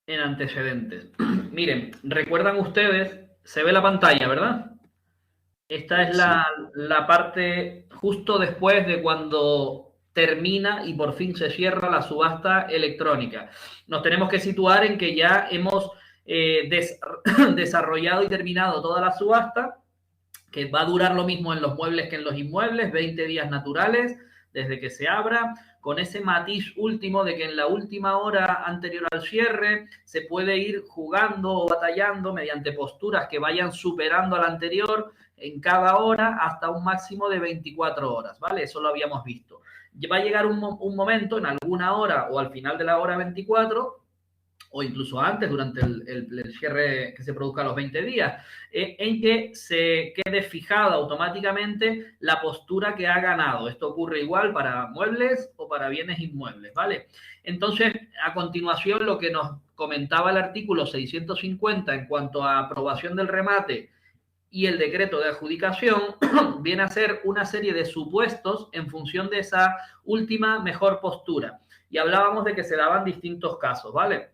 en antecedentes. Miren, recuerdan ustedes, se ve la pantalla, ¿verdad? Esta es Sí. la parte justo después de cuando termina y por fin se cierra la subasta electrónica. Nos tenemos que situar en que ya hemos desarrollado y terminado toda la subasta, que va a durar lo mismo en los muebles que en los inmuebles, 20 días naturales desde que se abra, con ese matiz último de que en la última hora anterior al cierre se puede ir jugando o batallando mediante posturas que vayan superando a la anterior en cada hora hasta un máximo de 24 horas, ¿vale? Eso lo habíamos visto. Va a llegar un momento en alguna hora o al final de la hora 24 o incluso antes, durante el cierre que se produzca a los 20 días, en que se quede fijada automáticamente la postura que ha ganado. Esto ocurre igual para muebles o para bienes inmuebles, ¿vale? Entonces, a continuación, lo que nos comentaba el artículo 650 en cuanto a aprobación del remate y el decreto de adjudicación viene a ser una serie de supuestos en función de esa última mejor postura. Y hablábamos de que se daban distintos casos, ¿vale?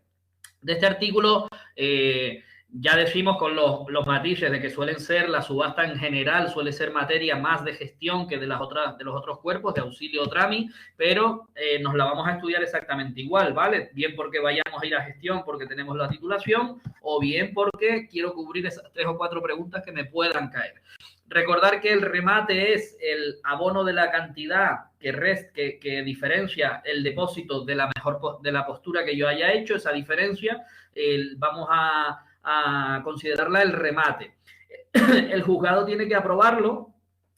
De este artículo ya decimos con los matices de que suelen ser, la subasta en general suele ser materia más de gestión que de los otros cuerpos de auxilio o TRAMI, pero nos la vamos a estudiar exactamente igual, ¿vale? Bien porque vayamos a ir a gestión porque tenemos la titulación o bien porque quiero cubrir esas 3 o 4 preguntas que me puedan caer. Recordar que el remate es el abono de la cantidad que diferencia el depósito de de la postura que yo haya hecho, esa diferencia, vamos a considerarla el remate. El juzgado tiene que aprobarlo,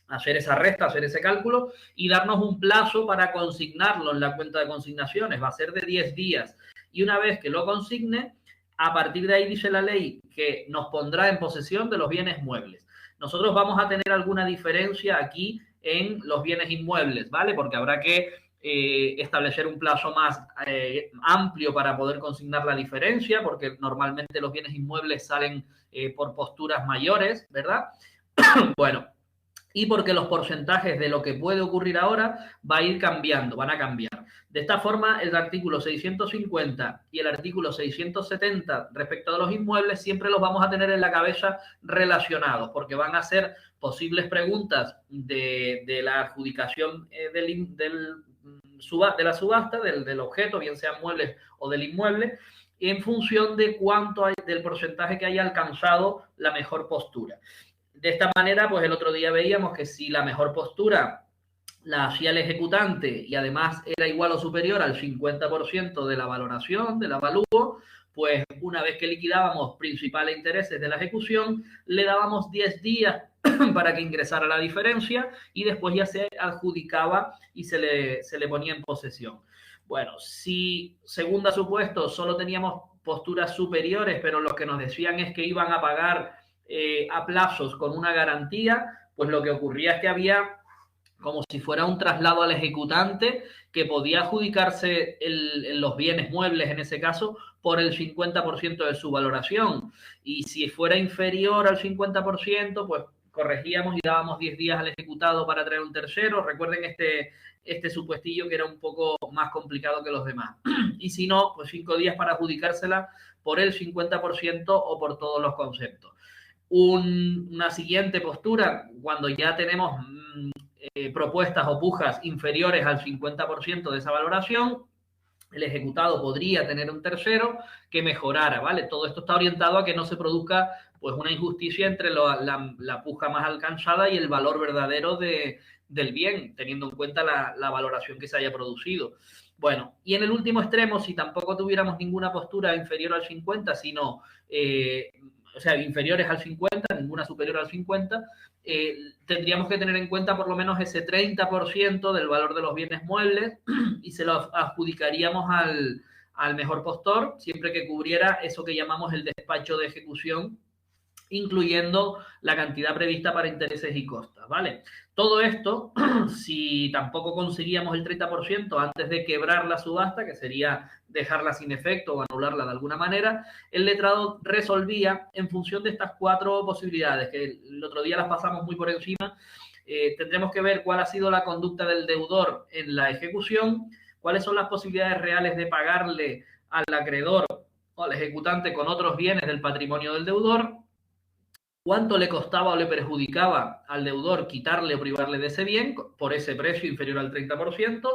hacer esa resta, hacer ese cálculo y darnos un plazo para consignarlo en la cuenta de consignaciones. Va a ser de 10 días. Y una vez que lo consigne, a partir de ahí dice la ley que nos pondrá en posesión de los bienes muebles. Nosotros vamos a tener alguna diferencia aquí en los bienes inmuebles, ¿vale? Porque habrá que establecer un plazo más amplio para poder consignar la diferencia, porque normalmente los bienes inmuebles salen por posturas mayores, ¿verdad? Bueno, y porque los porcentajes de lo que puede ocurrir ahora va a ir cambiando, van a cambiar. De esta forma, el artículo 650 y el artículo 670 respecto a los inmuebles siempre los vamos a tener en la cabeza relacionados, porque van a ser posibles preguntas de la adjudicación de la subasta, del objeto, bien sean muebles o del inmueble, en función de cuánto hay, del porcentaje que haya alcanzado la mejor postura. De esta manera, pues el otro día veíamos que si la mejor postura la hacía el ejecutante y además era igual o superior al 50% de la valoración, del avalúo, pues una vez que liquidábamos principales intereses de la ejecución, le dábamos 10 días para que ingresara la diferencia y después ya se adjudicaba y se le ponía en posesión. Bueno, si segunda supuesto solo teníamos posturas superiores, pero los que nos decían es que iban a pagar a plazos con una garantía, pues lo que ocurría es que había como si fuera un traslado al ejecutante que podía adjudicarse los bienes muebles, en ese caso, por el 50% de su valoración. Y si fuera inferior al 50%, pues corregíamos y dábamos 10 días al ejecutado para traer un tercero. Recuerden este supuestillo que era un poco más complicado que los demás. Y si no, pues 5 días para adjudicársela por el 50% o por todos los conceptos. Una siguiente postura, cuando ya tenemos propuestas o pujas inferiores al 50% de esa valoración, el ejecutado podría tener un tercero que mejorara, ¿vale? Todo esto está orientado a que no se produzca pues una injusticia entre la puja más alcanzada y el valor verdadero del bien, teniendo en cuenta la valoración que se haya producido. Bueno, y en el último extremo, si tampoco tuviéramos ninguna postura inferior al 50, sino, o sea, inferiores al 50, ninguna superior al 50, tendríamos que tener en cuenta por lo menos ese 30% del valor de los bienes muebles y se lo adjudicaríamos al mejor postor, siempre que cubriera eso que llamamos el despacho de ejecución, incluyendo la cantidad prevista para intereses y costas, ¿vale? Todo esto, si tampoco conseguíamos el 30% antes de quebrar la subasta, que sería dejarla sin efecto o anularla de alguna manera, el letrado resolvía en función de estas 4 posibilidades, que el otro día las pasamos muy por encima. Tendremos que ver cuál ha sido la conducta del deudor en la ejecución, cuáles son las posibilidades reales de pagarle al acreedor o al ejecutante con otros bienes del patrimonio del deudor, cuánto le costaba o le perjudicaba al deudor quitarle o privarle de ese bien por ese precio inferior al 30%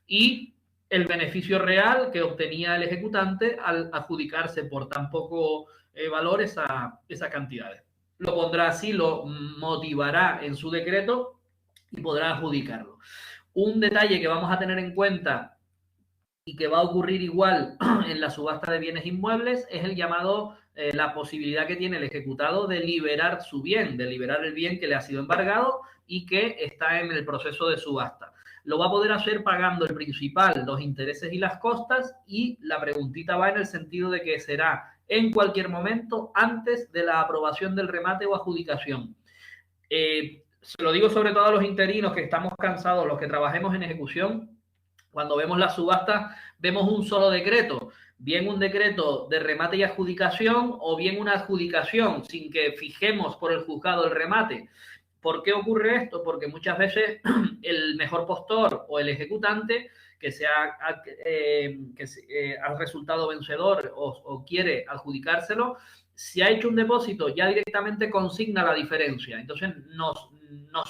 y el beneficio real que obtenía el ejecutante al adjudicarse por tan poco valor esa cantidades. Lo pondrá así, lo motivará en su decreto y podrá adjudicarlo. Un detalle que vamos a tener en cuenta y que va a ocurrir igual en la subasta de bienes inmuebles es el llamado, la posibilidad que tiene el ejecutado de liberar su bien, de liberar el bien que le ha sido embargado y que está en el proceso de subasta. Lo va a poder hacer pagando el principal, los intereses y las costas, y la preguntita va en el sentido de que será en cualquier momento antes de la aprobación del remate o adjudicación. Se lo digo sobre todo a los interinos que estamos cansados, los que trabajemos en ejecución. Cuando vemos la subasta, vemos un solo decreto, bien un decreto de remate y adjudicación o bien una adjudicación sin que fijemos por el juzgado el remate. ¿Por qué ocurre esto? Porque muchas veces el mejor postor o el ejecutante que ha resultado vencedor o quiere adjudicárselo, si ha hecho un depósito, ya directamente consigna la diferencia. Entonces nos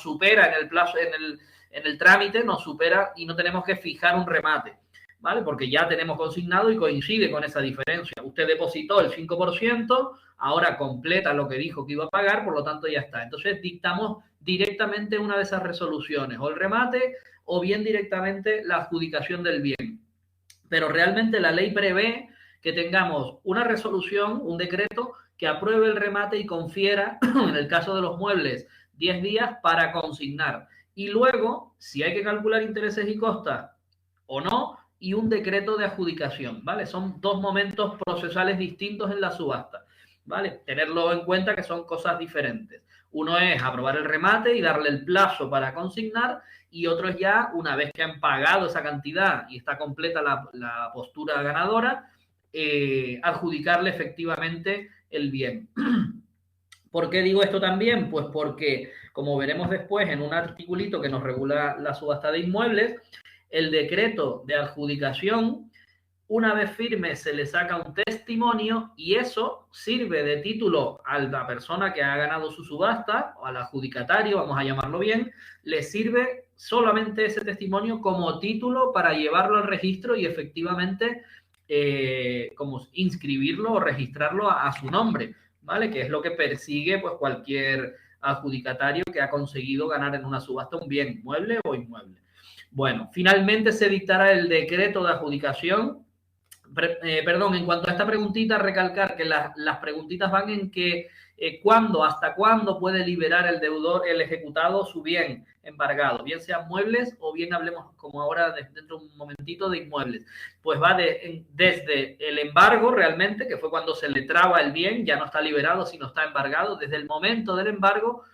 supera en el plazo, en el trámite, nos supera y no tenemos que fijar un remate, ¿vale? Porque ya tenemos consignado y coincide con esa diferencia. Usted depositó el 5%, ahora completa lo que dijo que iba a pagar, por lo tanto ya está. Entonces dictamos directamente una de esas resoluciones, o el remate o bien directamente la adjudicación del bien. Pero realmente la ley prevé que tengamos una resolución, un decreto que apruebe el remate y confiera, en el caso de los muebles, 10 días para consignar. Y luego, si hay que calcular intereses y costas o no, y un decreto de adjudicación, ¿vale? Son dos momentos procesales distintos en la subasta, ¿vale? Tenerlo en cuenta que son cosas diferentes. Uno es aprobar el remate y darle el plazo para consignar, y otro es ya, una vez que han pagado esa cantidad y está completa la postura ganadora, adjudicarle efectivamente el bien. ¿Por qué digo esto también? Pues porque, como veremos después en un articulito que nos regula la subasta de inmuebles, el decreto de adjudicación, una vez firme, se le saca un testimonio y eso sirve de título a la persona que ha ganado su subasta, o al adjudicatario, vamos a llamarlo bien, le sirve solamente ese testimonio como título para llevarlo al registro y efectivamente como inscribirlo o registrarlo a su nombre, ¿vale? Que es lo que persigue pues cualquier adjudicatario que ha conseguido ganar en una subasta un bien mueble o inmueble. Bueno, finalmente se dictará el decreto de adjudicación. Perdón, en cuanto a esta preguntita, recalcar que las preguntitas van en que cuándo, hasta cuándo puede liberar el deudor, el ejecutado, su bien embargado, bien sean muebles o bien hablemos, como ahora dentro de un momentito, de inmuebles. Pues va desde el embargo realmente, que fue cuando se le traba el bien, ya no está liberado, sino está embargado, desde el momento del embargo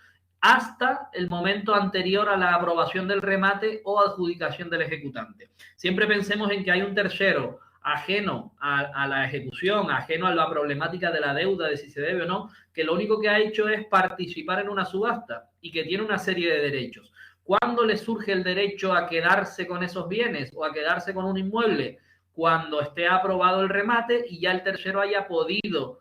hasta el momento anterior a la aprobación del remate o adjudicación del ejecutante. Siempre pensemos en que hay un tercero ajeno a la ejecución, ajeno a la problemática de la deuda, de si se debe o no, que lo único que ha hecho es participar en una subasta y que tiene una serie de derechos. ¿Cuándo le surge el derecho a quedarse con esos bienes o a quedarse con un inmueble? Cuando esté aprobado el remate y ya el tercero haya podido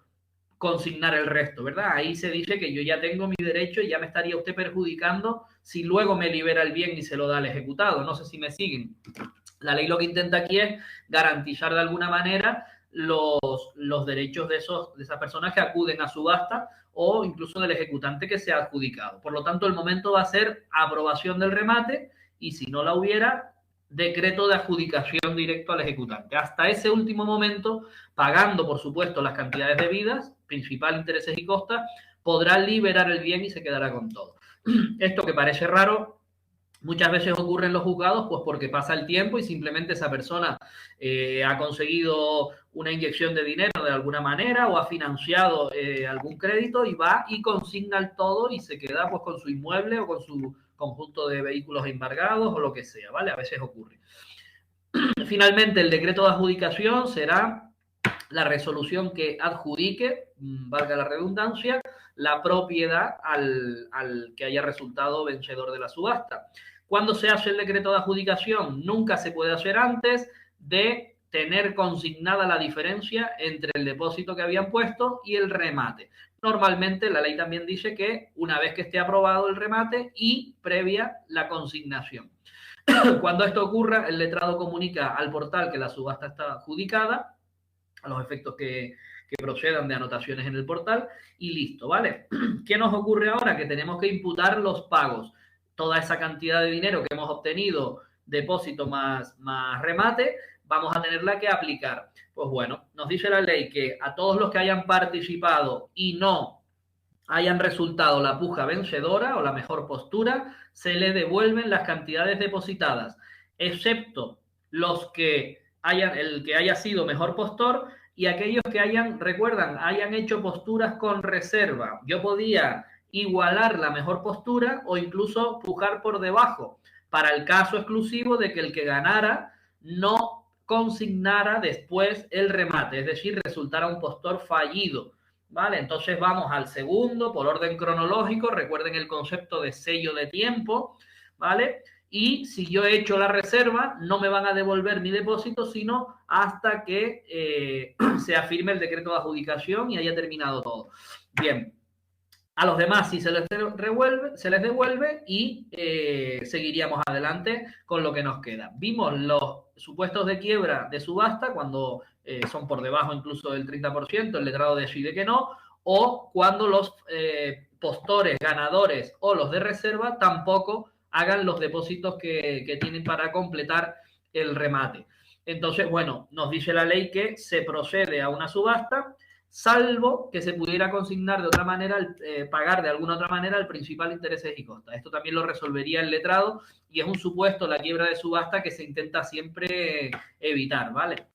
consignar el resto, ¿verdad? Ahí se dice que yo ya tengo mi derecho y ya me estaría usted perjudicando si luego me libera el bien y se lo da al ejecutado. No sé si me siguen. La ley lo que intenta aquí es garantizar de alguna manera los derechos de esas personas que acuden a subasta o incluso del ejecutante que se ha adjudicado. Por lo tanto, el momento va a ser aprobación del remate y si no la hubiera, decreto de adjudicación directo al ejecutante. Hasta ese último momento, pagando, por supuesto, las cantidades debidas, principal, intereses y costas, podrá liberar el bien y se quedará con todo. Esto que parece raro, muchas veces ocurre en los juzgados, pues porque pasa el tiempo y simplemente esa persona ha conseguido una inyección de dinero de alguna manera o ha financiado algún crédito y va y consigna el todo y se queda pues con su inmueble o con su conjunto de vehículos embargados o lo que sea, ¿vale? A veces ocurre. Finalmente, el decreto de adjudicación será la resolución que adjudique, valga la redundancia, la propiedad al que haya resultado vencedor de la subasta. ¿Cuándo se hace el decreto de adjudicación? Nunca se puede hacer antes de tener consignada la diferencia entre el depósito que habían puesto y el remate. Normalmente la ley también dice que una vez que esté aprobado el remate y previa la consignación. Cuando esto ocurra, el letrado comunica al portal que la subasta está adjudicada, a los efectos que procedan de anotaciones en el portal, y listo, ¿vale? ¿Qué nos ocurre ahora? Que tenemos que imputar los pagos. Toda esa cantidad de dinero que hemos obtenido, depósito más remate, vamos a tenerla que aplicar. Pues bueno, nos dice la ley que a todos los que hayan participado y no hayan resultado la puja vencedora o la mejor postura, se le devuelven las cantidades depositadas, excepto los que el que haya sido mejor postor y aquellos que hayan hecho posturas con reserva. Yo podía igualar la mejor postura o incluso pujar por debajo, para el caso exclusivo de que el que ganara no consignara después el remate, es decir, resultara un postor fallido. ¿Vale? Entonces vamos al segundo, por orden cronológico, recuerden el concepto de sello de tiempo, ¿vale? Y si yo he hecho la reserva, no me van a devolver mi depósito, sino hasta que se afirme el decreto de adjudicación y haya terminado todo. Bien, a los demás sí se les devuelve y seguiríamos adelante con lo que nos queda. Vimos los supuestos de quiebra de subasta cuando son por debajo incluso del 30%, el letrado decide que no, o cuando los postores ganadores o los de reserva tampoco hagan los depósitos que tienen para completar el remate. Entonces, bueno, nos dice la ley que se procede a una subasta, salvo que se pudiera consignar de otra manera, pagar de alguna otra manera el principal, intereses y costas. Esto también lo resolvería el letrado y es un supuesto, la quiebra de subasta, que se intenta siempre evitar, ¿vale?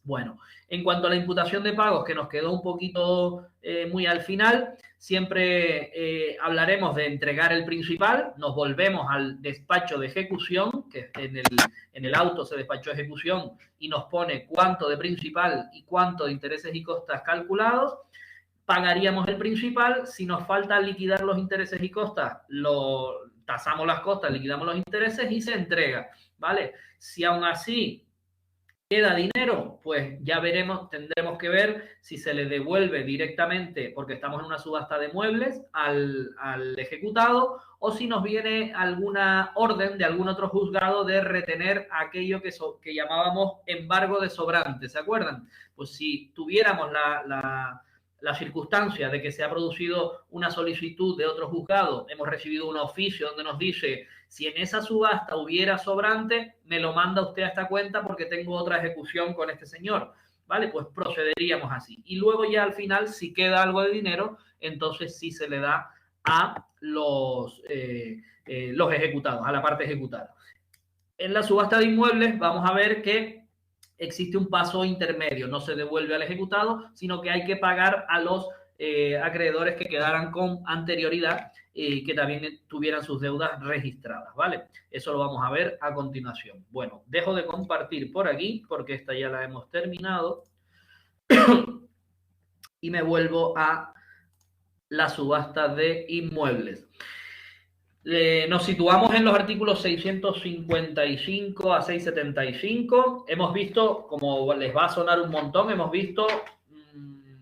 Bueno, en cuanto a la imputación de pagos, que nos quedó un poquito muy al final, siempre hablaremos de entregar el principal, nos volvemos al despacho de ejecución, que en el auto se despachó ejecución y nos pone cuánto de principal y cuánto de intereses y costas calculados, pagaríamos el principal, si nos falta liquidar los intereses y costas, tasamos las costas, liquidamos los intereses y se entrega, ¿vale? Si aún así queda dinero, pues ya veremos, tendremos que ver si se le devuelve directamente, porque estamos en una subasta de muebles, al ejecutado, o si nos viene alguna orden de algún otro juzgado de retener aquello que llamábamos embargo de sobrante, ¿se acuerdan? Pues si tuviéramos la circunstancia de que se ha producido una solicitud de otro juzgado, hemos recibido un oficio donde nos dice: si en esa subasta hubiera sobrante, me lo manda usted a esta cuenta porque tengo otra ejecución con este señor, ¿vale? Pues procederíamos así. Y luego ya al final, si queda algo de dinero, entonces sí se le da a los ejecutados, a la parte ejecutada. En la subasta de inmuebles vamos a ver que existe un paso intermedio, no se devuelve al ejecutado, sino que hay que pagar a los acreedores que quedaran con anterioridad y que también tuvieran sus deudas registradas, ¿vale? Eso lo vamos a ver a continuación. Bueno, dejo de compartir por aquí porque esta ya la hemos terminado y me vuelvo a la subasta de inmuebles. Nos situamos en los artículos 655 a 675. Hemos visto, como les va a sonar un montón, hemos visto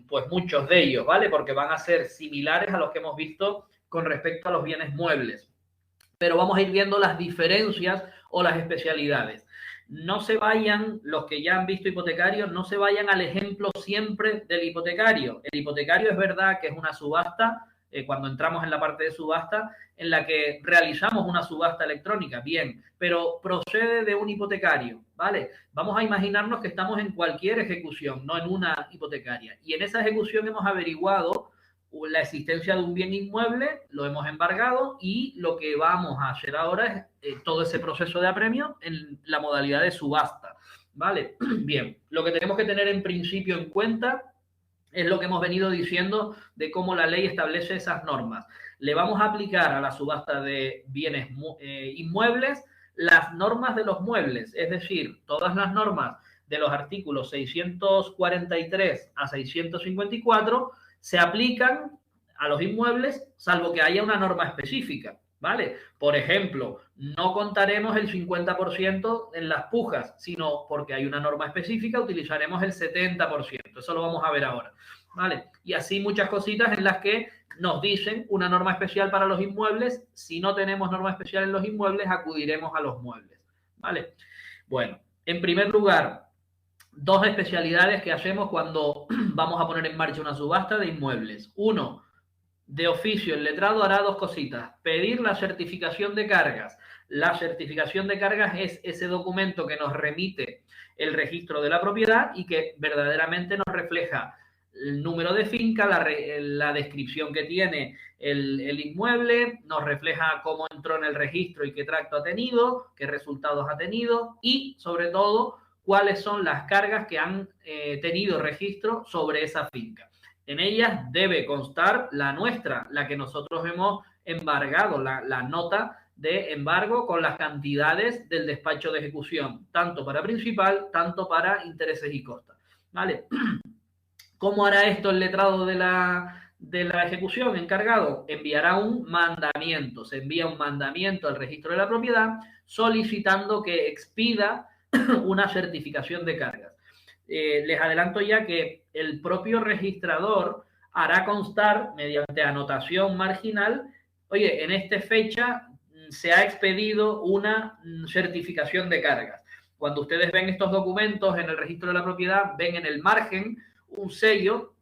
pues muchos de ellos, ¿vale? Porque van a ser similares a los que hemos visto con respecto a los bienes muebles. Pero vamos a ir viendo las diferencias o las especialidades. No se vayan, los que ya han visto hipotecarios, no se vayan al ejemplo siempre del hipotecario. El hipotecario es verdad que es una subasta, cuando entramos en la parte de subasta, en la que realizamos una subasta electrónica, bien, pero procede de un hipotecario, ¿vale? Vamos a imaginarnos que estamos en cualquier ejecución, no en una hipotecaria. Y en esa ejecución hemos averiguado la existencia de un bien inmueble, lo hemos embargado y lo que vamos a hacer ahora es todo ese proceso de apremio en la modalidad de subasta, ¿vale? Bien, lo que tenemos que tener en principio en cuenta es lo que hemos venido diciendo de cómo la ley establece esas normas. Le vamos a aplicar a la subasta de bienes inmuebles las normas de los muebles, es decir, todas las normas de los artículos 643 a 654 se aplican a los inmuebles, salvo que haya una norma específica. ¿vale? Por ejemplo, no contaremos el 50% en las pujas, sino porque hay una norma específica, utilizaremos el 70%. Eso lo vamos a ver ahora, ¿vale? Y así muchas cositas en las que nos dicen una norma especial para los inmuebles. Si no tenemos norma especial en los inmuebles, acudiremos a los muebles, ¿vale? Bueno, en primer lugar, dos especialidades que hacemos cuando vamos a poner en marcha una subasta de inmuebles. Uno, de oficio, el letrado hará dos cositas. Pedir la certificación de cargas. La certificación de cargas es ese documento que nos remite el registro de la propiedad y que verdaderamente nos refleja el número de finca, la descripción que tiene el inmueble, nos refleja cómo entró en el registro y qué tracto ha tenido, qué resultados ha tenido y, sobre todo, cuáles son las cargas que han tenido registro sobre esa finca. En ellas debe constar la nuestra, la que nosotros hemos embargado, la nota de embargo con las cantidades del despacho de ejecución, tanto para principal, tanto para intereses y costas. ¿Vale? ¿Cómo hará esto el letrado de la ejecución encargado? Enviará un mandamiento. Se envía un mandamiento al registro de la propiedad solicitando que expida una certificación de cargas. Les adelanto ya que el propio registrador hará constar mediante anotación marginal, oye, en esta fecha se ha expedido una certificación de cargas. Cuando ustedes ven estos documentos en el registro de la propiedad, ven en el margen un sello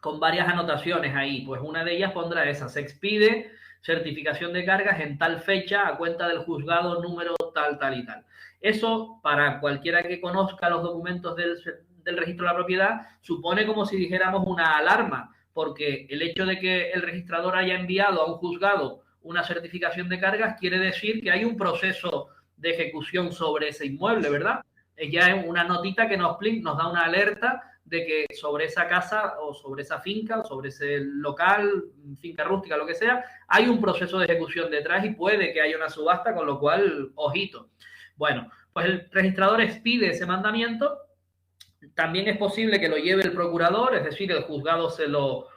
con varias anotaciones ahí. Pues una de ellas pondrá esa, se expide certificación de cargas en tal fecha a cuenta del juzgado número tal, tal y tal. Eso, para cualquiera que conozca los documentos del registro de la propiedad, supone como si dijéramos una alarma, porque el hecho de que el registrador haya enviado a un juzgado una certificación de cargas quiere decir que hay un proceso de ejecución sobre ese inmueble, ¿verdad? Ya es una notita que nos da una alerta de que sobre esa casa o sobre esa finca o sobre ese local, finca rústica, lo que sea, hay un proceso de ejecución detrás y puede que haya una subasta, con lo cual, ojito. Bueno, pues el registrador expide ese mandamiento. También es posible que lo lleve el procurador, es decir, el juzgado se lo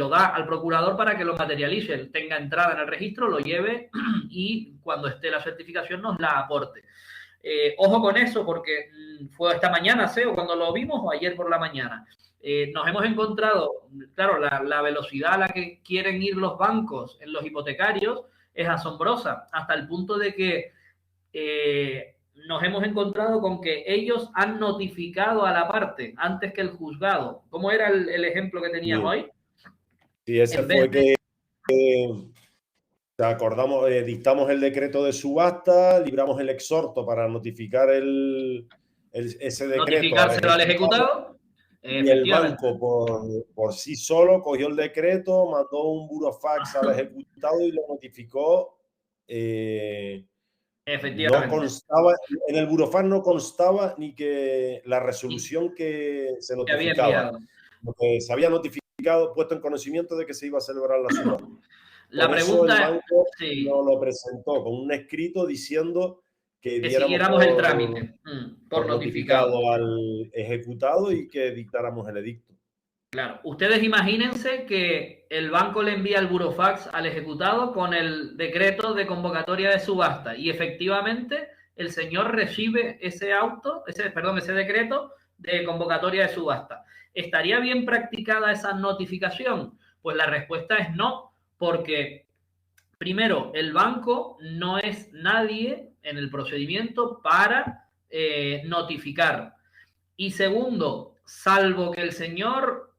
da al procurador para que lo materialice, tenga entrada en el registro, lo lleve y cuando esté la certificación nos la aporte. Ojo con eso, porque fue esta mañana, o cuando lo vimos, o ayer por la mañana. Nos hemos encontrado, claro, la velocidad a la que quieren ir los bancos en los hipotecarios es asombrosa, hasta el punto de que nos hemos encontrado con que ellos han notificado a la parte antes que el juzgado. ¿Cómo era el ejemplo que tenías hoy? Sí, ese fue que acordamos, dictamos el decreto de subasta, libramos el exhorto para notificar ese decreto. Notificárselo al ejecutado. Y el banco por sí solo cogió el decreto, mandó un burofax al ejecutado y lo notificó. Efectivamente. No constaba, en el burofax no constaba ni que la resolución que se notificaba, lo que se había notificado, puesto en conocimiento de que se iba a celebrar la subasta. La por pregunta eso el banco sí, nos lo presentó con un escrito diciendo que siguiéramos el trámite por notificado al ejecutado y que dictáramos el edicto. Claro, ustedes imagínense que el banco le envía el burofax al ejecutado con el decreto de convocatoria de subasta y efectivamente el señor recibe ese decreto de convocatoria de subasta. ¿Estaría bien practicada esa notificación? Pues la respuesta es no, porque primero, el banco no es nadie en el procedimiento para notificar. Y segundo, salvo que el señor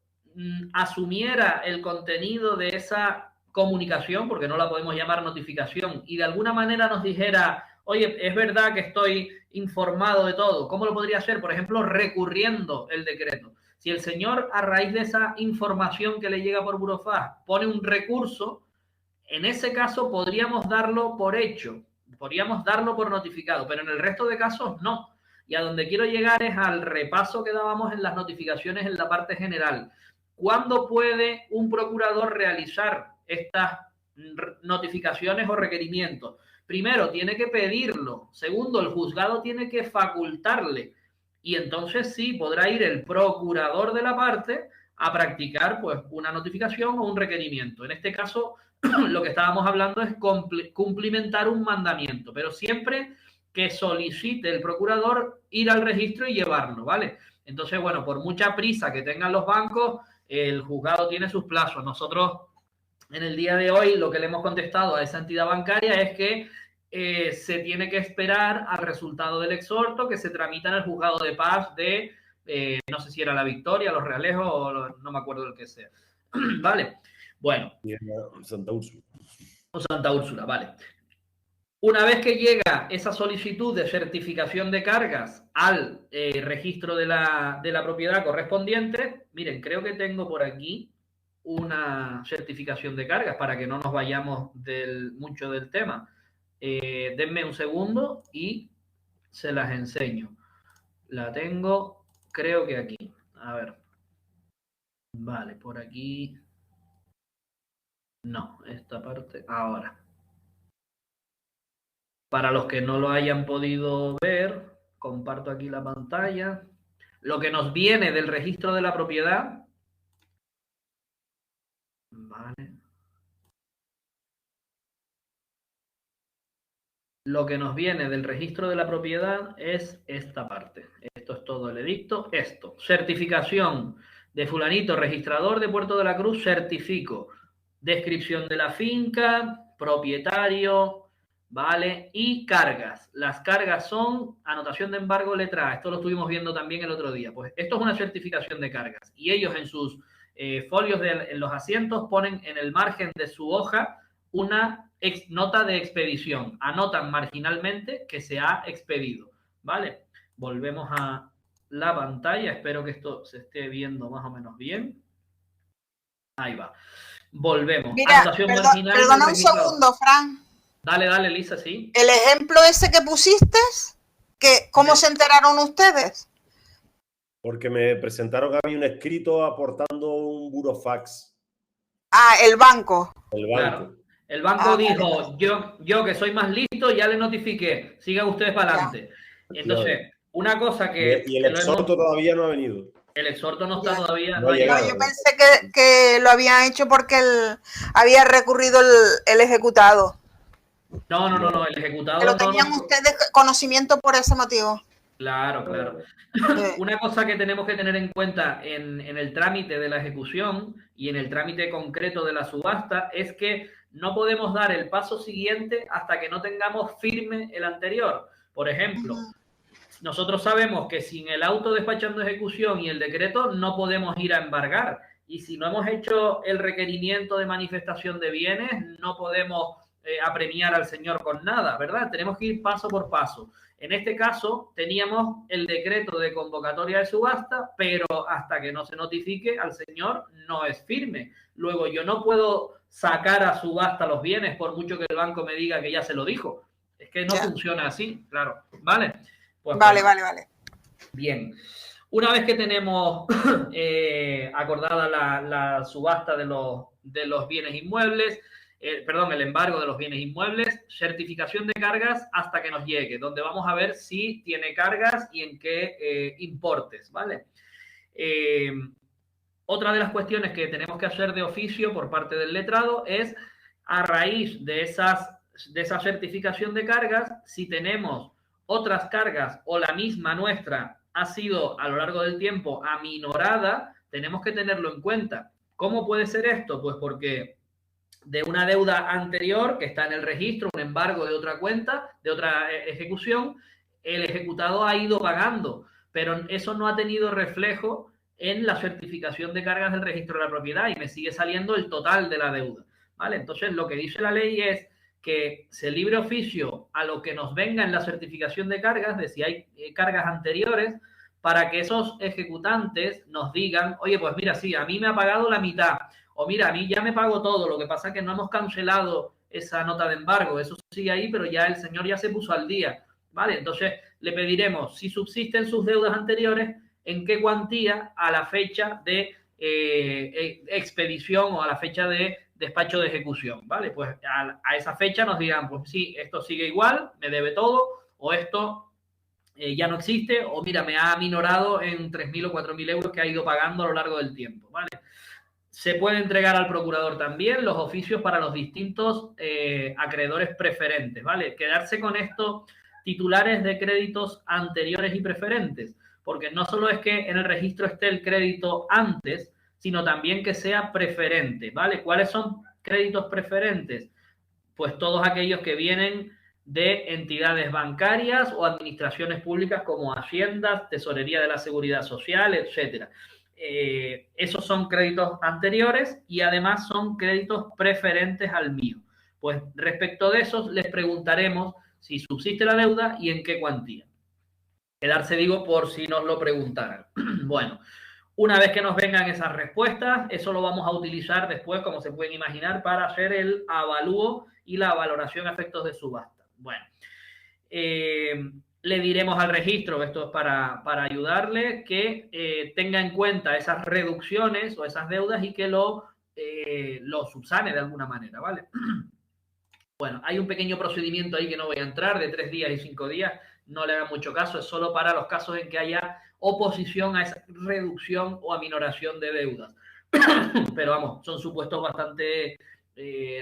asumiera el contenido de esa comunicación, porque no la podemos llamar notificación, y de alguna manera nos dijera, oye, es verdad que estoy informado de todo. ¿Cómo lo podría hacer? Por ejemplo, recurriendo el decreto. Si el señor, a raíz de esa información que le llega por burofax, pone un recurso, en ese caso podríamos darlo por hecho, podríamos darlo por notificado, pero en el resto de casos no. Y a donde quiero llegar es al repaso que dábamos en las notificaciones en la parte general. ¿Cuándo puede un procurador realizar estas notificaciones o requerimientos? Primero, tiene que pedirlo. Segundo, el juzgado tiene que facultarle. Y entonces sí, podrá ir el procurador de la parte a practicar pues una notificación o un requerimiento. En este caso, lo que estábamos hablando es cumplimentar un mandamiento, pero siempre que solicite el procurador ir al registro y llevarlo, ¿vale? Entonces, bueno, por mucha prisa que tengan los bancos, el juzgado tiene sus plazos. Nosotros, en el día de hoy, lo que le hemos contestado a esa entidad bancaria es que se tiene que esperar al resultado del exhorto que se tramita en el juzgado de paz de, no sé si era La Victoria, Los Realejos o no me acuerdo del que sea. ¿Vale? Bueno. Santa Úrsula. O Santa Úrsula, vale. Una vez que llega esa solicitud de certificación de cargas al registro de la propiedad correspondiente, miren, creo que tengo por aquí una certificación de cargas para que no nos vayamos mucho del tema. Denme un segundo y se las enseño. La tengo, creo que aquí. A ver. Vale, por aquí. No, esta parte. Ahora. Para los que no lo hayan podido ver, comparto aquí la pantalla. Lo que nos viene del registro de la propiedad. Vale. Lo que nos viene del registro de la propiedad es esta parte. Esto es todo el edicto. Esto. Certificación de fulanito, registrador de Puerto de la Cruz, certifico. Descripción de la finca, propietario, ¿vale? Y cargas. Las cargas son anotación de embargo letra A. Esto lo estuvimos viendo también el otro día. Pues esto es una certificación de cargas. Y ellos en sus folios en los asientos ponen en el margen de su hoja una nota de expedición. Anotan marginalmente que se ha expedido, ¿vale? Volvemos a la pantalla. Espero que esto se esté viendo más o menos bien. Ahí va. Volvemos. Mira, perdona un segundo, Fran. Dale, Lisa, sí. El ejemplo ese que pusiste, ¿cómo se enteraron ustedes? Porque me presentaron a mí un escrito aportando un burofax. Ah, el banco. El banco. Claro. El banco dijo, yo que soy más listo, ya le notifiqué. Sigan ustedes para adelante. Entonces, una cosa que... Y el exhorto todavía no ha venido. El exhorto no está todavía... No, yo pensé que lo habían hecho porque había recurrido el ejecutado. No, el ejecutado... Pero tenían ustedes conocimiento por ese motivo. Claro. Una cosa que tenemos que tener en cuenta en el trámite de la ejecución y en el trámite concreto de la subasta es que no podemos dar el paso siguiente hasta que no tengamos firme el anterior. Por ejemplo, nosotros sabemos que sin el auto despachando ejecución y el decreto no podemos ir a embargar. Y si no hemos hecho el requerimiento de manifestación de bienes, no podemos apremiar al señor con nada, ¿verdad? Tenemos que ir paso por paso. En este caso, teníamos el decreto de convocatoria de subasta, pero hasta que no se notifique al señor no es firme. Luego, yo no puedo sacar a subasta los bienes por mucho que el banco me diga que ya se lo dijo. Es que no funciona así, claro. ¿Vale? Pues, vale. Bien. Una vez que tenemos acordada la subasta de los bienes inmuebles, el embargo de los bienes inmuebles, certificación de cargas hasta que nos llegue, donde vamos a ver si tiene cargas y en qué importes, ¿vale? Otra de las cuestiones que tenemos que hacer de oficio por parte del letrado es, a raíz de esa certificación de cargas, si tenemos otras cargas o la misma nuestra ha sido a lo largo del tiempo aminorada, tenemos que tenerlo en cuenta. ¿Cómo puede ser esto? Pues porque de una deuda anterior que está en el registro, un embargo de otra cuenta, de otra ejecución, el ejecutado ha ido pagando, pero eso no ha tenido reflejo en la certificación de cargas del registro de la propiedad y me sigue saliendo el total de la deuda, ¿vale? Entonces, lo que dice la ley es que se libre oficio a lo que nos venga en la certificación de cargas, de si hay cargas anteriores, para que esos ejecutantes nos digan, oye, pues mira, sí, a mí me ha pagado la mitad, o mira, a mí ya me pago todo, lo que pasa es que no hemos cancelado esa nota de embargo, eso sigue ahí, pero ya el señor ya se puso al día, ¿vale? Entonces le pediremos, si subsisten sus deudas anteriores, en qué cuantía a la fecha de expedición o a la fecha de despacho de ejecución, ¿vale? Pues a esa fecha nos digan, pues sí, esto sigue igual, me debe todo, o esto ya no existe, o mira, me ha aminorado en 3.000 o 4.000 euros que ha ido pagando a lo largo del tiempo, ¿vale? Se puede entregar al procurador también los oficios para los distintos acreedores preferentes, ¿vale? Quedarse con estos titulares de créditos anteriores y preferentes, porque no solo es que en el registro esté el crédito antes, sino también que sea preferente, ¿vale? ¿Cuáles son créditos preferentes? Pues todos aquellos que vienen de entidades bancarias o administraciones públicas como Hacienda, Tesorería de la Seguridad Social, etcétera. Esos son créditos anteriores y además son créditos preferentes al mío. Pues respecto de esos les preguntaremos si subsiste la deuda y en qué cuantía. Quedarse, digo, por si nos lo preguntaran. Bueno, una vez que nos vengan esas respuestas, eso lo vamos a utilizar después, como se pueden imaginar, para hacer el avalúo y la valoración a efectos de subasta. Bueno, le diremos al registro, esto es para ayudarle, que tenga en cuenta esas reducciones o esas deudas y que lo subsane de alguna manera, ¿vale? Bueno, hay un pequeño procedimiento ahí que no voy a entrar, de 3 días y 5 días, no le hagan mucho caso, es solo para los casos en que haya oposición a esa reducción o aminoración de deudas. Pero vamos, son supuestos bastante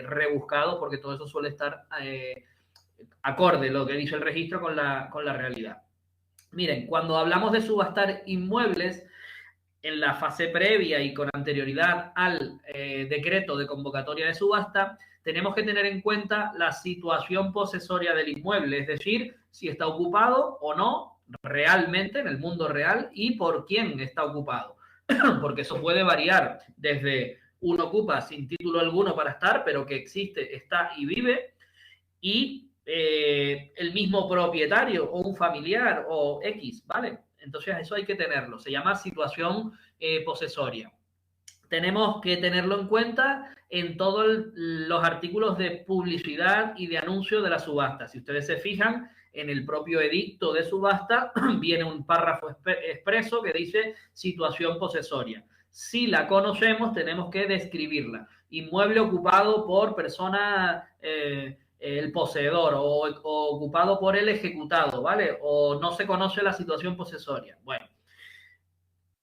rebuscados porque todo eso suele estar acorde, lo que dice el registro, con la realidad. Miren, cuando hablamos de subastar inmuebles, en la fase previa y con anterioridad al decreto de convocatoria de subasta, tenemos que tener en cuenta la situación posesoria del inmueble, es decir, si está ocupado o no realmente en el mundo real y por quién está ocupado. Porque eso puede variar desde uno ocupa sin título alguno para estar, pero que existe, está y vive, y el mismo propietario o un familiar o X, ¿vale? Entonces eso hay que tenerlo, se llama situación posesoria. Tenemos que tenerlo en cuenta en todos los artículos de publicidad y de anuncio de la subasta. Si ustedes se fijan, en el propio edicto de subasta viene un párrafo expreso que dice situación posesoria. Si la conocemos, tenemos que describirla. Inmueble ocupado por persona, el poseedor, o ocupado por el ejecutado, ¿vale? O no se conoce la situación posesoria. Bueno,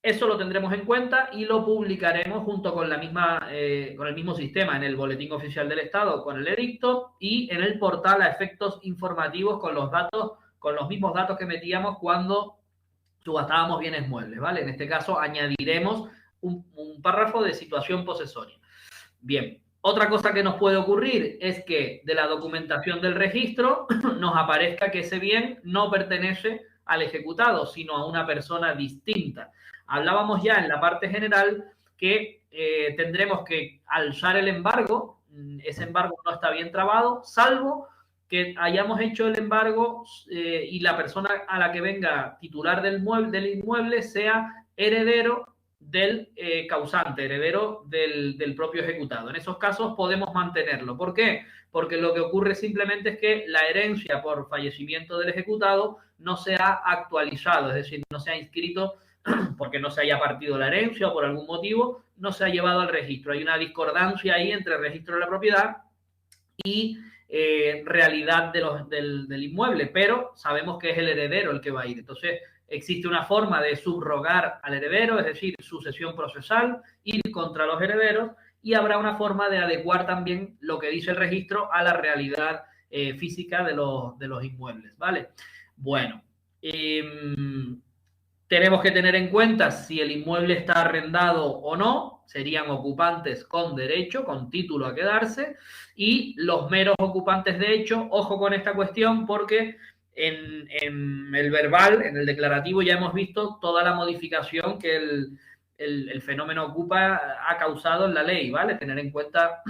eso lo tendremos en cuenta y lo publicaremos junto con con el mismo sistema en el Boletín Oficial del Estado, con el edicto, y en el portal a efectos informativos con los datos, con los mismos datos que metíamos cuando subastábamos bienes muebles, ¿vale? En este caso añadiremos un párrafo de situación posesoria. Bien, otra cosa que nos puede ocurrir es que de la documentación del registro nos aparezca que ese bien no pertenece al ejecutado, sino a una persona distinta. Hablábamos ya en la parte general que tendremos que alzar el embargo. Ese embargo no está bien trabado, salvo que hayamos hecho el embargo y la persona a la que venga titular del inmueble sea heredero del causante, heredero del propio ejecutado. En esos casos podemos mantenerlo. ¿Por qué? Porque lo que ocurre simplemente es que la herencia por fallecimiento del ejecutado no se ha actualizado, es decir, no se ha inscrito porque no se haya partido la herencia o por algún motivo no se ha llevado al registro. Hay una discordancia ahí entre el registro de la propiedad y realidad del inmueble, pero sabemos que es el heredero el que va a ir. Entonces, existe una forma de subrogar al heredero, es decir, sucesión procesal, ir contra los herederos, y habrá una forma de adecuar también lo que dice el registro a la realidad física de los inmuebles, ¿vale? Bueno, tenemos que tener en cuenta si el inmueble está arrendado o no, serían ocupantes con derecho, con título a quedarse, y los meros ocupantes de hecho. Ojo con esta cuestión porque en el verbal, en el declarativo, ya hemos visto toda la modificación que el fenómeno ocupa ha causado en la ley, ¿vale? Tener en cuenta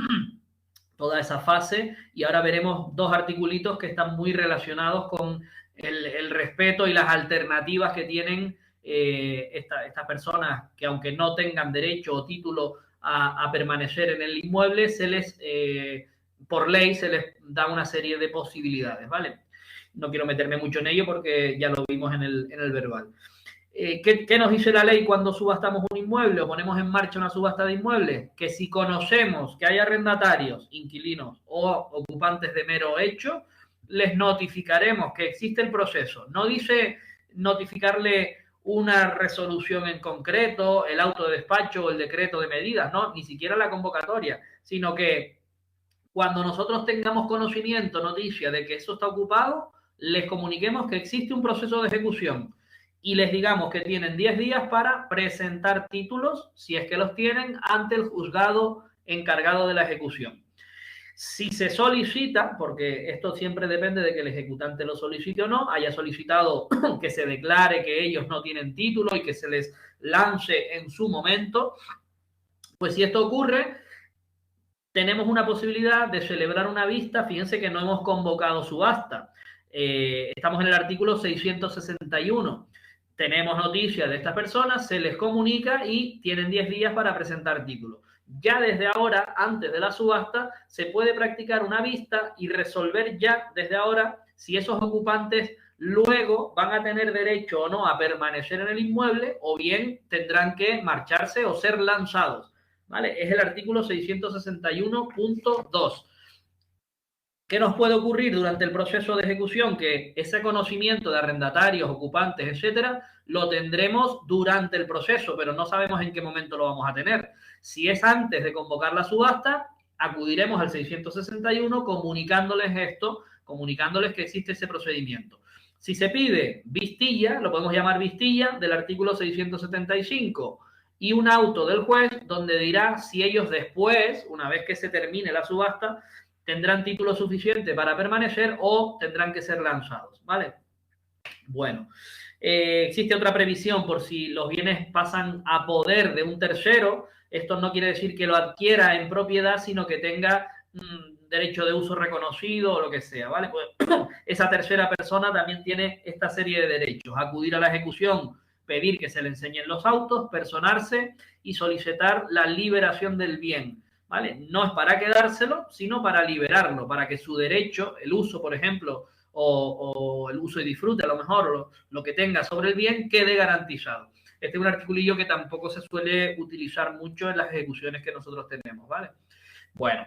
toda esa fase, y ahora veremos dos articulitos que están muy relacionados con el respeto y las alternativas que tienen estas personas que, aunque no tengan derecho o título a permanecer en el inmueble, por ley se les da una serie de posibilidades, ¿vale? No quiero meterme mucho en ello porque ya lo vimos en el verbal. ¿Qué nos dice la ley cuando subastamos un inmueble o ponemos en marcha una subasta de inmuebles? Que si conocemos que hay arrendatarios, inquilinos o ocupantes de mero hecho, les notificaremos que existe el proceso. No dice notificarle una resolución en concreto, el auto de despacho o el decreto de medidas, no, ni siquiera la convocatoria, sino que cuando nosotros tengamos conocimiento, noticia de que eso está ocupado, les comuniquemos que existe un proceso de ejecución y les digamos que tienen 10 días para presentar títulos, si es que los tienen, ante el juzgado encargado de la ejecución. Si se solicita, porque esto siempre depende de que el ejecutante lo solicite o no, haya solicitado que se declare que ellos no tienen título y que se les lance en su momento, pues si esto ocurre, tenemos una posibilidad de celebrar una vista. Fíjense que no hemos convocado subasta. Estamos en el artículo 661. Tenemos noticias de estas personas, se les comunica y tienen 10 días para presentar título. Ya desde ahora, antes de la subasta, se puede practicar una vista y resolver ya desde ahora si esos ocupantes luego van a tener derecho o no a permanecer en el inmueble o bien tendrán que marcharse o ser lanzados, ¿vale? Es el artículo 661.2. ¿Qué nos puede ocurrir durante el proceso de ejecución? Que ese conocimiento de arrendatarios, ocupantes, etcétera, lo tendremos durante el proceso, pero no sabemos en qué momento lo vamos a tener. Si es antes de convocar la subasta, acudiremos al 661 comunicándoles esto, comunicándoles que existe ese procedimiento. Si se pide vistilla, lo podemos llamar vistilla del artículo 675 y un auto del juez donde dirá si ellos después, una vez que se termine la subasta, tendrán título suficiente para permanecer o tendrán que ser lanzados, ¿vale? Bueno, existe otra previsión por si los bienes pasan a poder de un tercero. Esto no quiere decir que lo adquiera en propiedad, sino que tenga derecho de uso reconocido o lo que sea, ¿vale? Pues esa tercera persona también tiene esta serie de derechos: acudir a la ejecución, pedir que se le enseñen los autos, personarse y solicitar la liberación del bien, ¿vale? No es para quedárselo, sino para liberarlo, para que su derecho, el uso, por ejemplo, o el uso y disfrute, a lo mejor, lo que tenga sobre el bien, quede garantizado. Este es un articulillo que tampoco se suele utilizar mucho en las ejecuciones que nosotros tenemos, ¿vale? Bueno.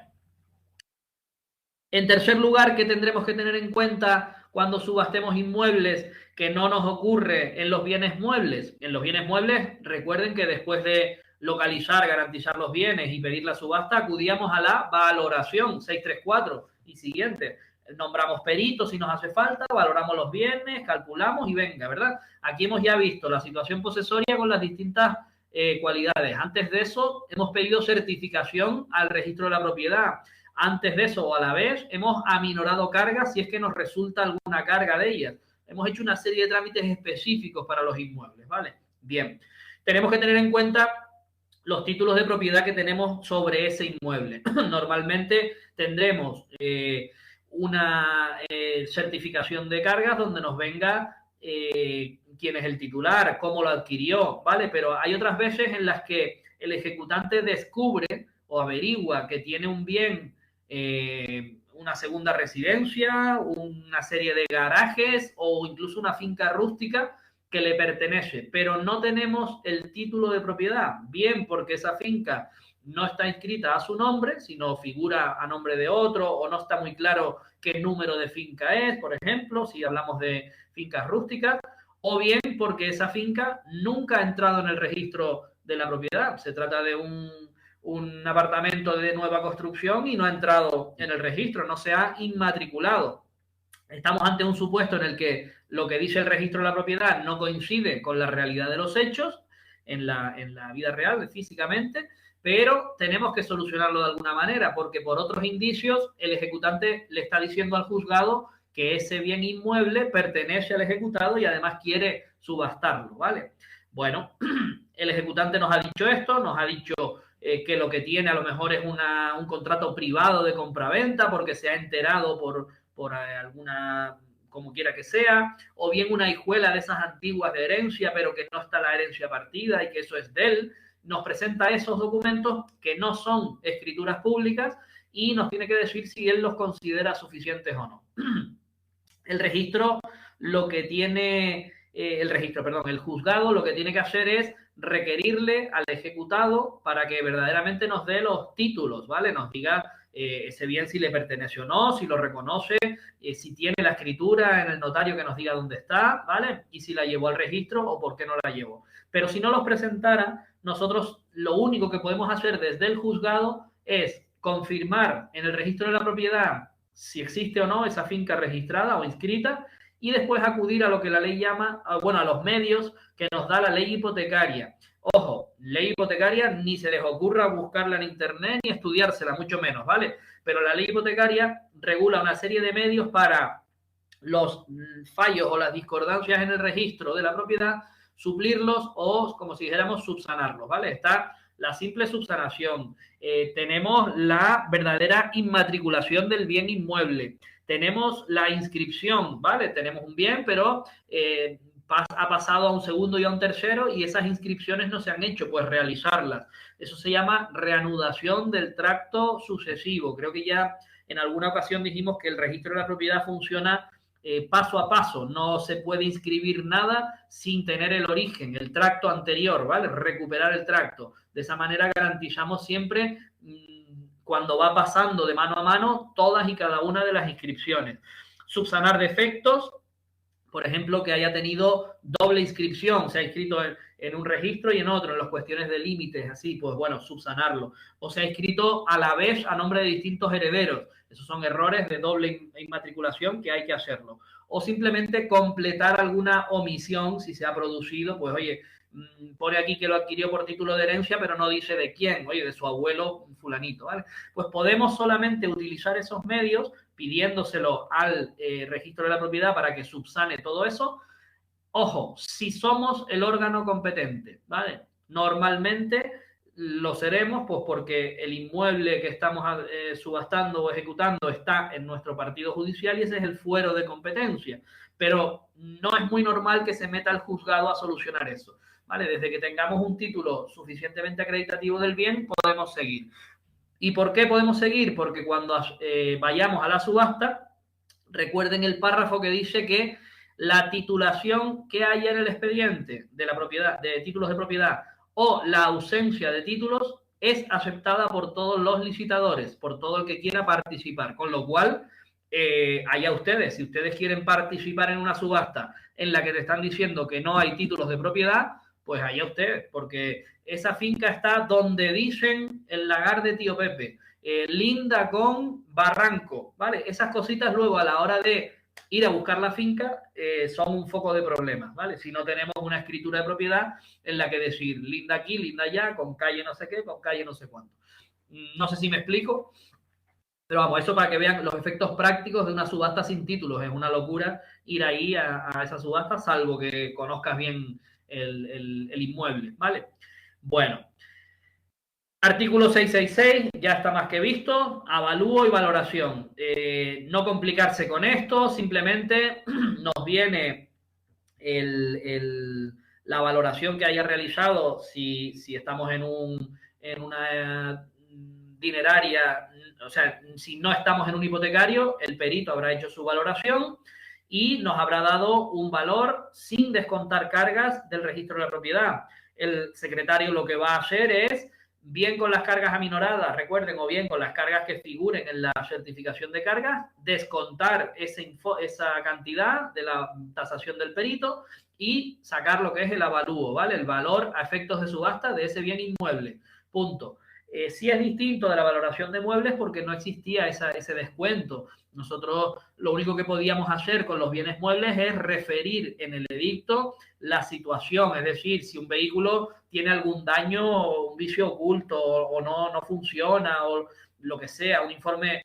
En tercer lugar, ¿qué tendremos que tener en cuenta cuando subastemos inmuebles que no nos ocurre en los bienes muebles? En los bienes muebles, recuerden que después de localizar, garantizar los bienes y pedir la subasta, acudíamos a la valoración 634 y siguiente. Nombramos peritos si nos hace falta, valoramos los bienes, calculamos y venga, ¿verdad? Aquí hemos ya visto la situación posesoria con las distintas cualidades. Antes de eso, hemos pedido certificación al registro de la propiedad. Antes de eso, o a la vez, hemos aminorado cargas si es que nos resulta alguna carga de ellas. Hemos hecho una serie de trámites específicos para los inmuebles, ¿vale? Bien, tenemos que tener en cuenta los títulos de propiedad que tenemos sobre ese inmueble. Normalmente tendremos una certificación de cargas donde nos venga quién es el titular, cómo lo adquirió, ¿vale? Pero hay otras veces en las que el ejecutante descubre o averigua que tiene un bien, una segunda residencia, una serie de garajes o incluso una finca rústica que le pertenece, pero no tenemos el título de propiedad, bien porque esa finca no está inscrita a su nombre, sino figura a nombre de otro, o no está muy claro qué número de finca es, por ejemplo, si hablamos de fincas rústicas, o bien porque esa finca nunca ha entrado en el registro de la propiedad. Se trata de un apartamento de nueva construcción y no ha entrado en el registro, no se ha inmatriculado. Estamos ante un supuesto en el que lo que dice el registro de la propiedad no coincide con la realidad de los hechos en la vida real, físicamente, pero tenemos que solucionarlo de alguna manera, porque por otros indicios el ejecutante le está diciendo al juzgado que ese bien inmueble pertenece al ejecutado y además quiere subastarlo, ¿vale? Bueno, el ejecutante nos ha dicho esto, nos ha dicho que lo que tiene a lo mejor es un contrato privado de compraventa porque se ha enterado por alguna, como quiera que sea, o bien una hijuela de esas antiguas de herencia, pero que no está la herencia partida y que eso es de él. Nos presenta esos documentos que no son escrituras públicas y nos tiene que decir si él los considera suficientes o no. El registro, el juzgado lo que tiene que hacer es requerirle al ejecutado para que verdaderamente nos dé los títulos, ¿vale? Nos diga ese bien si le pertenece o no, si lo reconoce, si tiene la escritura en el notario que nos diga dónde está, ¿vale? Y si la llevó al registro o por qué no la llevó. Pero si no los presentara, nosotros lo único que podemos hacer desde el juzgado es confirmar en el registro de la propiedad si existe o no esa finca registrada o inscrita y después acudir a lo que la ley llama, bueno, a los medios que nos da la ley hipotecaria. Ojo, ley hipotecaria ni se les ocurra buscarla en internet ni estudiársela, mucho menos, ¿vale? Pero la ley hipotecaria regula una serie de medios para los fallos o las discordancias en el registro de la propiedad, suplirlos o, como si dijéramos, subsanarlos, ¿vale? Está la simple subsanación, tenemos la verdadera inmatriculación del bien inmueble, tenemos la inscripción, ¿vale? Tenemos un bien, pero ha pasado a un segundo y a un tercero y esas inscripciones no se han hecho, pues realizarlas. Eso se llama reanudación del tracto sucesivo. Creo que ya en alguna ocasión dijimos que el registro de la propiedad funciona paso a paso, no se puede inscribir nada sin tener el origen, el tracto anterior, ¿vale? Recuperar el tracto. De esa manera garantizamos siempre, cuando va pasando de mano a mano, todas y cada una de las inscripciones. Subsanar defectos, por ejemplo, que haya tenido doble inscripción, se ha inscrito en un registro y en otro, en las cuestiones de límites, así, pues bueno, subsanarlo. O se ha inscrito a la vez a nombre de distintos herederos. Esos son errores de doble inmatriculación que hay que hacerlo. O simplemente completar alguna omisión si se ha producido, pues oye, pone aquí que lo adquirió por título de herencia, pero no dice de quién, oye, de su abuelo fulanito, ¿vale? Pues podemos solamente utilizar esos medios pidiéndoselo al registro de la propiedad para que subsane todo eso. Ojo, si somos el órgano competente, ¿vale? Normalmente lo seremos, pues porque el inmueble que estamos subastando o ejecutando está en nuestro partido judicial y ese es el fuero de competencia. Pero no es muy normal que se meta el juzgado a solucionar eso, ¿vale? Desde que tengamos un título suficientemente acreditativo del bien, podemos seguir. ¿Y por qué podemos seguir? Porque cuando vayamos a la subasta, recuerden el párrafo que dice que la titulación que haya en el expediente de la propiedad, de títulos de propiedad, o la ausencia de títulos es aceptada por todos los licitadores, por todo el que quiera participar. Con lo cual, allá ustedes, si ustedes quieren participar en una subasta en la que te están diciendo que no hay títulos de propiedad, pues allá ustedes, porque esa finca está donde dicen el lagar de Tío Pepe, linda con barranco, ¿vale? Esas cositas luego a la hora de ir a buscar la finca son un foco de problemas, ¿vale? Si no tenemos una escritura de propiedad en la que decir linda aquí, linda allá, con calle no sé qué, con calle no sé cuánto. No sé si me explico, pero vamos, eso para que vean los efectos prácticos de una subasta sin títulos. Es una locura ir ahí a esa subasta, salvo que conozcas bien el inmueble, ¿vale? Bueno, artículo 666, ya está más que visto, avalúo y valoración. No complicarse con esto, simplemente nos viene la valoración que haya realizado si estamos en una dineraria, o sea, si no estamos en un hipotecario, el perito habrá hecho su valoración y nos habrá dado un valor sin descontar cargas del registro de la propiedad. El secretario lo que va a hacer es, bien con las cargas aminoradas, recuerden, o bien con las cargas que figuren en la certificación de cargas, descontar esa cantidad de la tasación del perito y sacar lo que es el avalúo, ¿vale? El valor a efectos de subasta de ese bien inmueble. Punto. Sí es distinto de la valoración de muebles porque no existía ese descuento. Nosotros lo único que podíamos hacer con los bienes muebles es referir en el edicto la situación, es decir, si un vehículo tiene algún daño o un vicio oculto o no funciona o lo que sea, un informe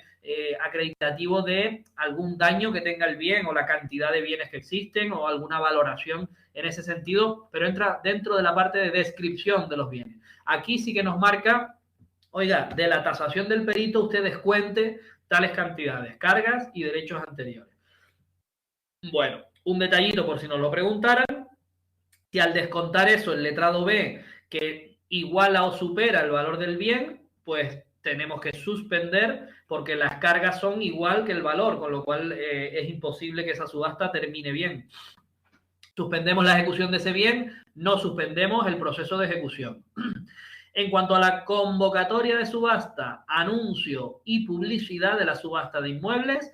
acreditativo de algún daño que tenga el bien o la cantidad de bienes que existen o alguna valoración en ese sentido, pero entra dentro de la parte de descripción de los bienes. Aquí sí que nos marca, oiga, de la tasación del perito usted descuente tales cantidades, cargas y derechos anteriores. Bueno, un detallito por si nos lo preguntaran, si al descontar eso el letrado ve que iguala o supera el valor del bien, pues tenemos que suspender porque las cargas son igual que el valor, con lo cual es imposible que esa subasta termine bien. Suspendemos la ejecución de ese bien, no suspendemos el proceso de ejecución. En cuanto a la convocatoria de subasta, anuncio y publicidad de la subasta de inmuebles,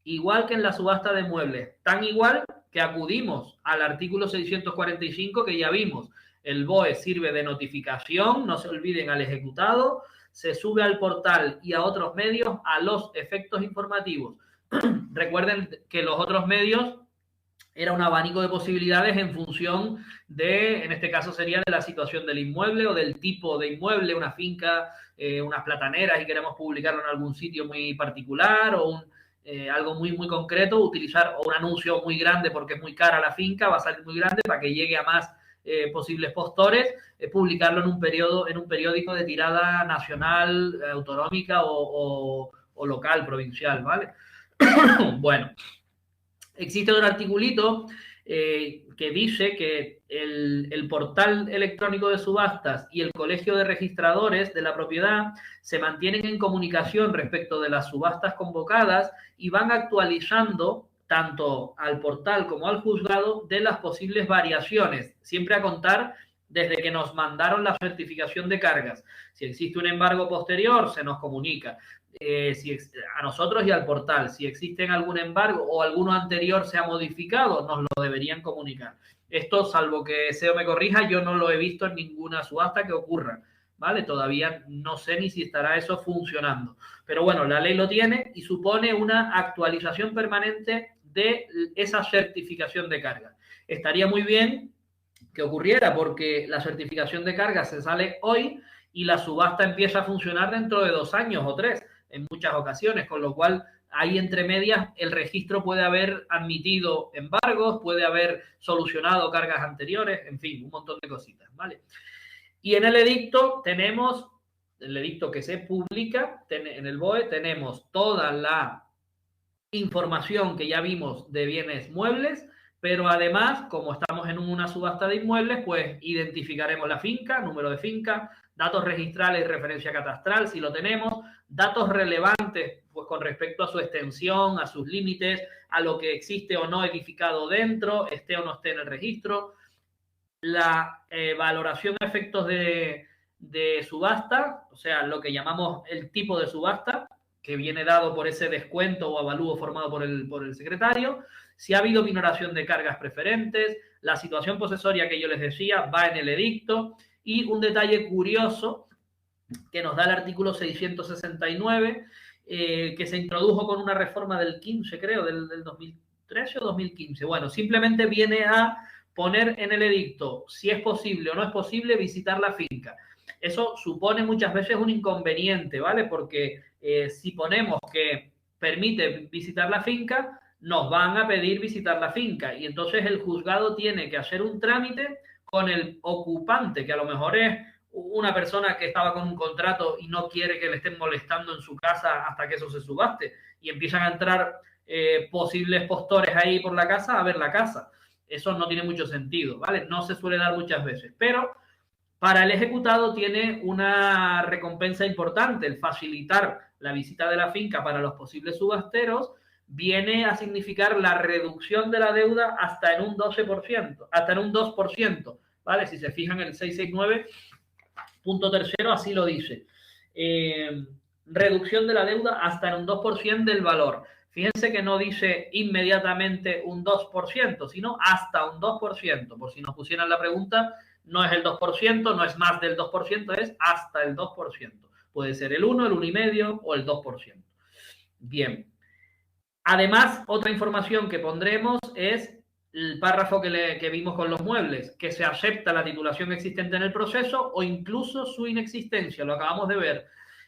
igual que en la subasta de muebles, tan igual que acudimos al artículo 645 que ya vimos. El BOE sirve de notificación, no se olviden, al ejecutado, se sube al portal y a otros medios a los efectos informativos. Recuerden que los otros medios era un abanico de posibilidades en función de, en este caso sería de la situación del inmueble o del tipo de inmueble, una finca, unas plataneras y queremos publicarlo en algún sitio muy particular o algo muy concreto, utilizar o un anuncio muy grande porque es muy cara la finca, va a salir muy grande para que llegue a más posibles postores, publicarlo en un periódico de tirada nacional, autonómica o local, provincial, ¿vale? Bueno, existe otro articulito que dice que el portal electrónico de subastas y el colegio de registradores de la propiedad se mantienen en comunicación respecto de las subastas convocadas y van actualizando tanto al portal como al juzgado de las posibles variaciones, siempre a contar desde que nos mandaron la certificación de cargas. Si existe un embargo posterior, se nos comunica. A nosotros y al portal. Si existe algún embargo o alguno anterior se ha modificado, nos lo deberían comunicar. Esto, salvo que SEO me corrija, yo no lo he visto en ninguna subasta que ocurra, ¿vale? Todavía no sé ni si estará eso funcionando. Pero bueno, la ley lo tiene y supone una actualización permanente de esa certificación de carga. Estaría muy bien que ocurriera porque la certificación de carga se sale hoy y la subasta empieza a funcionar dentro de 2 años o 3 en muchas ocasiones, con lo cual ahí entre medias el registro puede haber admitido embargos, puede haber solucionado cargas anteriores, en fin, un montón de cositas, ¿vale? Y en el edicto tenemos, el edicto que se publica en el BOE, tenemos toda la información que ya vimos de bienes muebles, pero además, como estamos en una subasta de inmuebles, pues identificaremos la finca, número de finca, datos registrales y referencia catastral, si lo tenemos, datos relevantes pues con respecto a su extensión, a sus límites, a lo que existe o no edificado dentro, esté o no esté en el registro, la valoración a efectos de subasta, o sea, lo que llamamos el tipo de subasta, que viene dado por ese descuento o avalúo formado por el secretario, si ha habido minoración de cargas preferentes, la situación posesoria que yo les decía va en el edicto y un detalle curioso que nos da el artículo 669, que se introdujo con una reforma del 15, creo, del 2013 o 2015. Bueno, simplemente viene a poner en el edicto si es posible o no es posible visitar la finca. Eso supone muchas veces un inconveniente, ¿vale? Porque si ponemos que permite visitar la finca, nos van a pedir visitar la finca y entonces el juzgado tiene que hacer un trámite con el ocupante, que a lo mejor es una persona que estaba con un contrato y no quiere que le estén molestando en su casa hasta que eso se subaste y empiezan a entrar posibles postores ahí por la casa a ver la casa. Eso no tiene mucho sentido, ¿vale? No se suele dar muchas veces, pero para el ejecutado tiene una recompensa importante. El facilitar la visita de la finca para los posibles subasteros viene a significar la reducción de la deuda hasta en un 12%, hasta en un 2%, ¿vale? Si se fijan en el 669.3 así lo dice. Reducción de la deuda hasta en un 2% del valor. Fíjense que no dice inmediatamente un 2%, sino hasta un 2%. Por si nos pusieran la pregunta, no es el 2%, no es más del 2%, es hasta el 2%. Puede ser el 1, el 1,5 o el 2%. Bien. Además, otra información que pondremos es el párrafo que vimos con los muebles, que se acepta la titulación existente en el proceso o incluso su inexistencia. Lo acabamos de ver.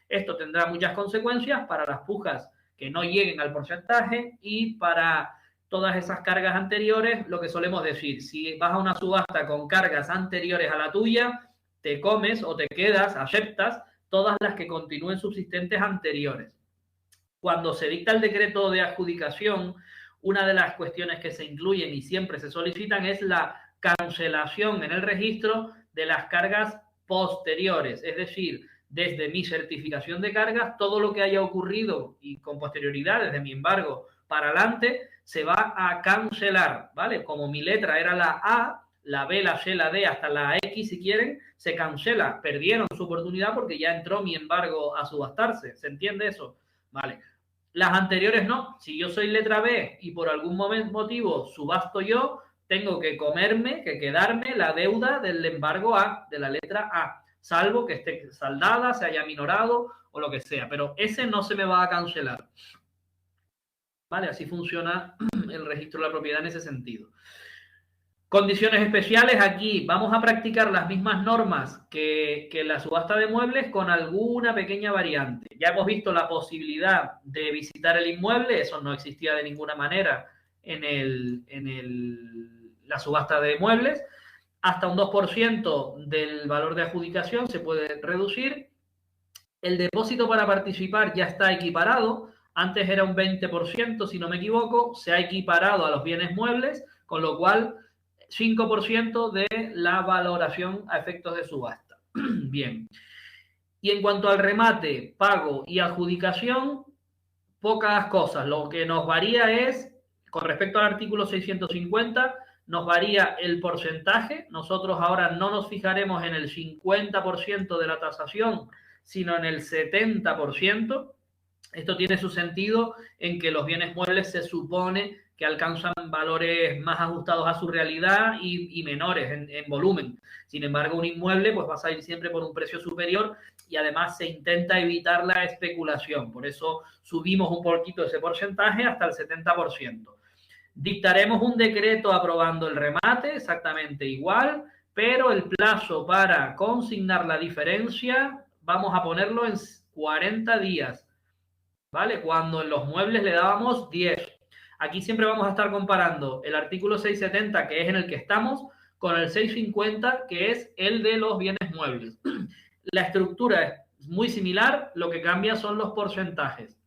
Esto tendrá muchas consecuencias para las pujas que no lleguen al porcentaje y para todas esas cargas anteriores, lo que solemos decir, si vas a una subasta con cargas anteriores a la tuya, te comes o te quedas, aceptas todas las que continúen subsistentes anteriores. Cuando se dicta el decreto de adjudicación, una de las cuestiones que se incluyen y siempre se solicitan es la cancelación en el registro de las cargas posteriores, es decir, desde mi certificación de cargas, todo lo que haya ocurrido y con posterioridad, desde mi embargo para adelante, se va a cancelar, ¿vale? Como mi letra era la A, la B, la C, la D, hasta la X si quieren, se cancela. Perdieron su oportunidad porque ya entró mi embargo a subastarse. ¿Se entiende eso? Vale. Las anteriores no. Si yo soy letra B y por algún motivo subasto yo, tengo que quedarme la deuda del embargo A, de la letra A, salvo que esté saldada, se haya minorado o lo que sea. Pero ese no se me va a cancelar. ¿Vale? Así funciona el registro de la propiedad en ese sentido. Condiciones especiales, aquí vamos a practicar las mismas normas que la subasta de muebles con alguna pequeña variante. Ya hemos visto la posibilidad de visitar el inmueble, eso no existía de ninguna manera en la subasta de muebles. Hasta un 2% del valor de adjudicación se puede reducir. El depósito para participar ya está equiparado. Antes era un 20%, si no me equivoco, se ha equiparado a los bienes muebles, con lo cual 5% de la valoración a efectos de subasta. Bien. Y en cuanto al remate, pago y adjudicación, pocas cosas. Lo que nos varía es, con respecto al artículo 650, nos varía el porcentaje. Nosotros ahora no nos fijaremos en el 50% de la tasación, sino en el 70%. Esto tiene su sentido en que los bienes muebles se supone que alcanzan valores más ajustados a su realidad y menores en volumen. Sin embargo, un inmueble pues va a salir siempre por un precio superior y además se intenta evitar la especulación. Por eso subimos un poquito ese porcentaje hasta el 70%. Dictaremos un decreto aprobando el remate, exactamente igual, pero el plazo para consignar la diferencia vamos a ponerlo en 40 días. ¿Vale? Cuando en los muebles le dábamos 10. Aquí siempre vamos a estar comparando el artículo 670, que es en el que estamos, con el 650, que es el de los bienes muebles. La estructura es muy similar, lo que cambia son los porcentajes.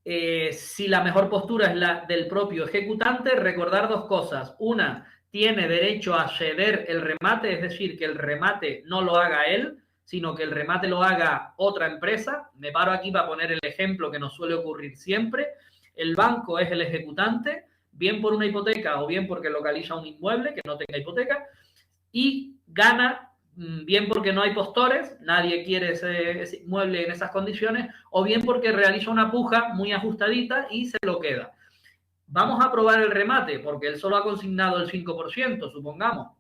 Si la mejor postura es la del propio ejecutante, recordar dos cosas. Una, tiene derecho a ceder el remate, es decir, que el remate no lo haga él, sino que el remate lo haga otra empresa. Me paro aquí para poner el ejemplo que nos suele ocurrir siempre. El banco es el ejecutante, bien por una hipoteca o bien porque localiza un inmueble que no tenga hipoteca, y gana bien porque no hay postores, nadie quiere ese inmueble en esas condiciones, o bien porque realiza una puja muy ajustadita y se lo queda. Vamos a aprobar el remate porque él solo ha consignado el 5%, supongamos.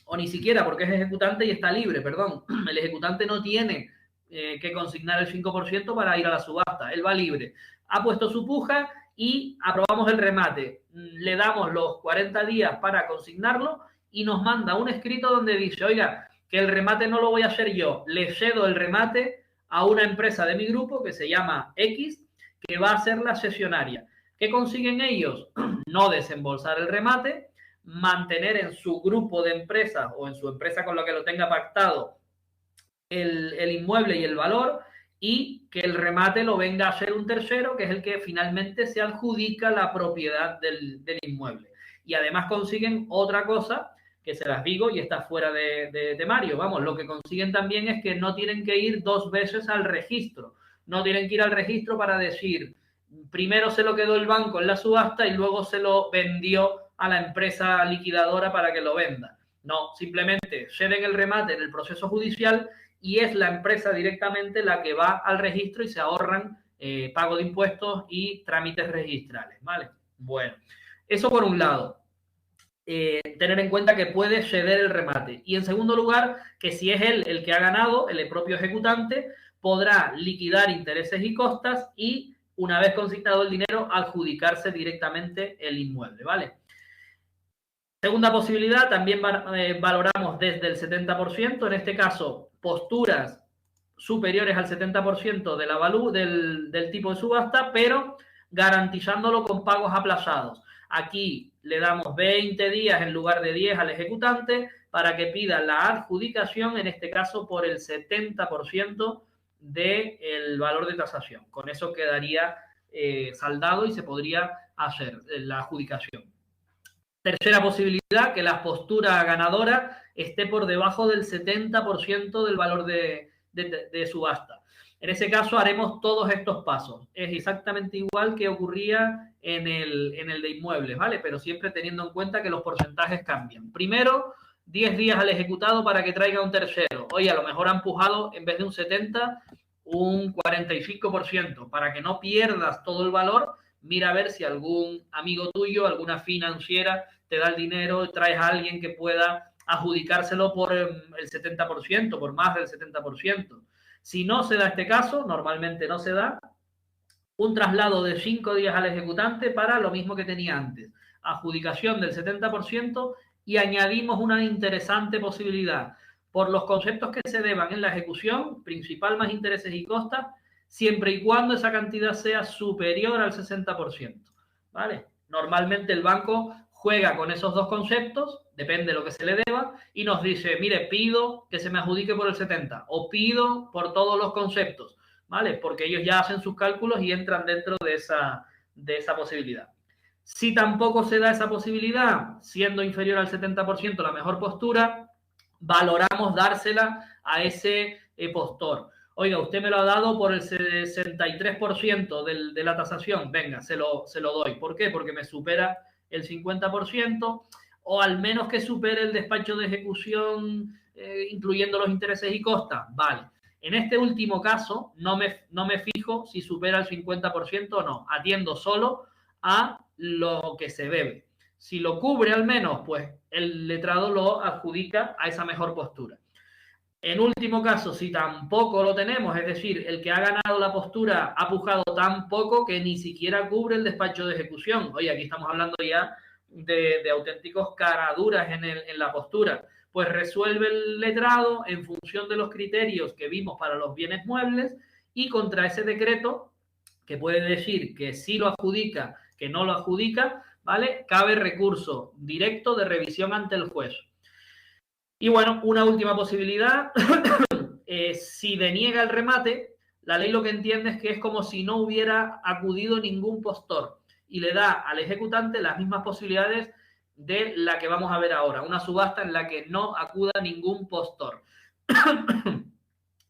O ni siquiera porque es ejecutante y está libre, perdón. El ejecutante no tiene que consignar el 5% para ir a la subasta, él va libre. Ha puesto su puja y aprobamos el remate. Le damos los 40 días para consignarlo y nos manda un escrito donde dice, oiga, que el remate no lo voy a hacer yo, le cedo el remate a una empresa de mi grupo que se llama X, que va a ser la cesionaria. ¿Qué consiguen ellos? No desembolsar el remate, mantener en su grupo de empresas o en su empresa con la que lo tenga pactado el inmueble y el valor, y que el remate lo venga a hacer un tercero, que es el que finalmente se adjudica la propiedad del inmueble. Y además consiguen otra cosa, que se las digo y está fuera de temario. Vamos, lo que consiguen también es que no tienen que ir 2 veces al registro. No tienen que ir al registro para decir, primero se lo quedó el banco en la subasta y luego se lo vendió a la empresa liquidadora para que lo venda. No, simplemente ceden el remate en el proceso judicial y es la empresa directamente la que va al registro y se ahorran pago de impuestos y trámites registrales, ¿vale? Bueno, eso por un lado. Tener en cuenta que puede ceder el remate. Y en segundo lugar, que si es él el que ha ganado, el propio ejecutante, podrá liquidar intereses y costas y, una vez consignado el dinero, adjudicarse directamente el inmueble, ¿vale? Segunda posibilidad, también valoramos desde el 70%, en este caso, posturas superiores al 70% de la del tipo de subasta, pero garantizándolo con pagos aplazados. Aquí le damos 20 días en lugar de 10 al ejecutante para que pida la adjudicación, en este caso por el 70% del valor de tasación. Con eso quedaría saldado y se podría hacer la adjudicación. Tercera posibilidad, que la postura ganadora esté por debajo del 70% del valor de subasta. En ese caso haremos todos estos pasos. Es exactamente igual que ocurría en el de inmuebles, ¿vale? Pero siempre teniendo en cuenta que los porcentajes cambian. Primero, 10 días al ejecutado para que traiga un tercero. Oye, a lo mejor han empujado en vez de un 70, un 45%. Para que no pierdas todo el valor, mira a ver si algún amigo tuyo, alguna financiera, te da el dinero, traes a alguien que pueda adjudicárselo por el 70%, por más del 70%. Si no se da este caso, normalmente no se da, un traslado de 5 días al ejecutante para lo mismo que tenía antes. Adjudicación del 70% y añadimos una interesante posibilidad. Por los conceptos que se deban en la ejecución, principal más intereses y costas, siempre y cuando esa cantidad sea superior al 60%. ¿Vale? Normalmente el banco juega con esos dos conceptos, depende de lo que se le deba, y nos dice, mire, pido que se me adjudique por el 70 o pido por todos los conceptos, ¿vale? Porque ellos ya hacen sus cálculos y entran dentro de esa posibilidad. Si tampoco se da esa posibilidad, siendo inferior al 70% la mejor postura, valoramos dársela a ese postor. Oiga, usted me lo ha dado por el 63% de la tasación, venga, se lo doy. ¿Por qué? Porque me supera el 50%, o al menos que supere el despacho de ejecución, incluyendo los intereses y costas. Vale. En este último caso, no me fijo si supera el 50% o no. Atiendo solo a lo que se debe. Si lo cubre al menos, pues el letrado lo adjudica a esa mejor postura. En último caso, si tampoco lo tenemos, es decir, el que ha ganado la postura ha pujado tan poco que ni siquiera cubre el despacho de ejecución. Oye, aquí estamos hablando ya de auténticos caraduras en la postura. Pues resuelve el letrado en función de los criterios que vimos para los bienes muebles y contra ese decreto, que puede decir que sí lo adjudica, que no lo adjudica, ¿vale? Cabe recurso directo de revisión ante el juez. Y bueno, una última posibilidad, si deniega el remate, la ley lo que entiende es que es como si no hubiera acudido ningún postor y le da al ejecutante las mismas posibilidades de la que vamos a ver ahora, una subasta en la que no acuda ningún postor.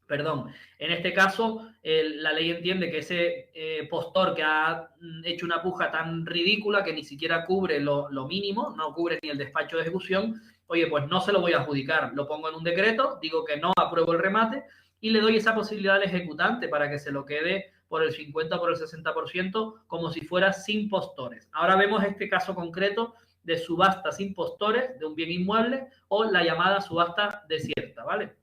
Perdón, en este caso la ley entiende que ese postor que ha hecho una puja tan ridícula que ni siquiera cubre lo mínimo, no cubre ni el despacho de ejecución, oye, pues no se lo voy a adjudicar, lo pongo en un decreto, digo que no apruebo el remate y le doy esa posibilidad al ejecutante para que se lo quede por el 50 o por el 60% como si fuera sin postores. Ahora vemos este caso concreto de subasta sin postores de un bien inmueble o la llamada subasta desierta, ¿vale?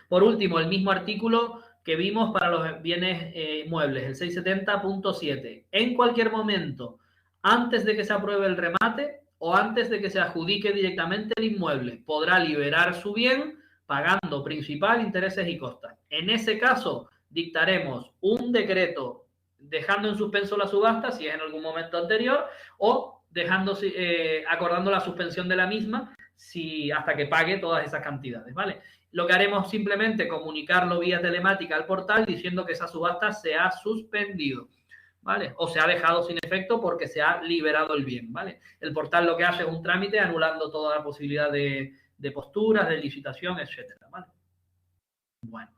Por último, el mismo artículo que vimos para los bienes inmuebles, el 670.7. En cualquier momento, antes de que se apruebe el remate o antes de que se adjudique directamente el inmueble, podrá liberar su bien pagando principal, intereses y costas. En ese caso, dictaremos un decreto dejando en suspenso la subasta, si es en algún momento anterior, o acordando la suspensión de la misma hasta que pague todas esas cantidades, ¿vale? Lo que haremos simplemente comunicarlo vía telemática al portal diciendo que esa subasta se ha suspendido, ¿vale? O se ha dejado sin efecto porque se ha liberado el bien, ¿vale? El portal lo que hace es un trámite anulando toda la posibilidad de posturas, de licitación, etcétera, ¿vale? Bueno.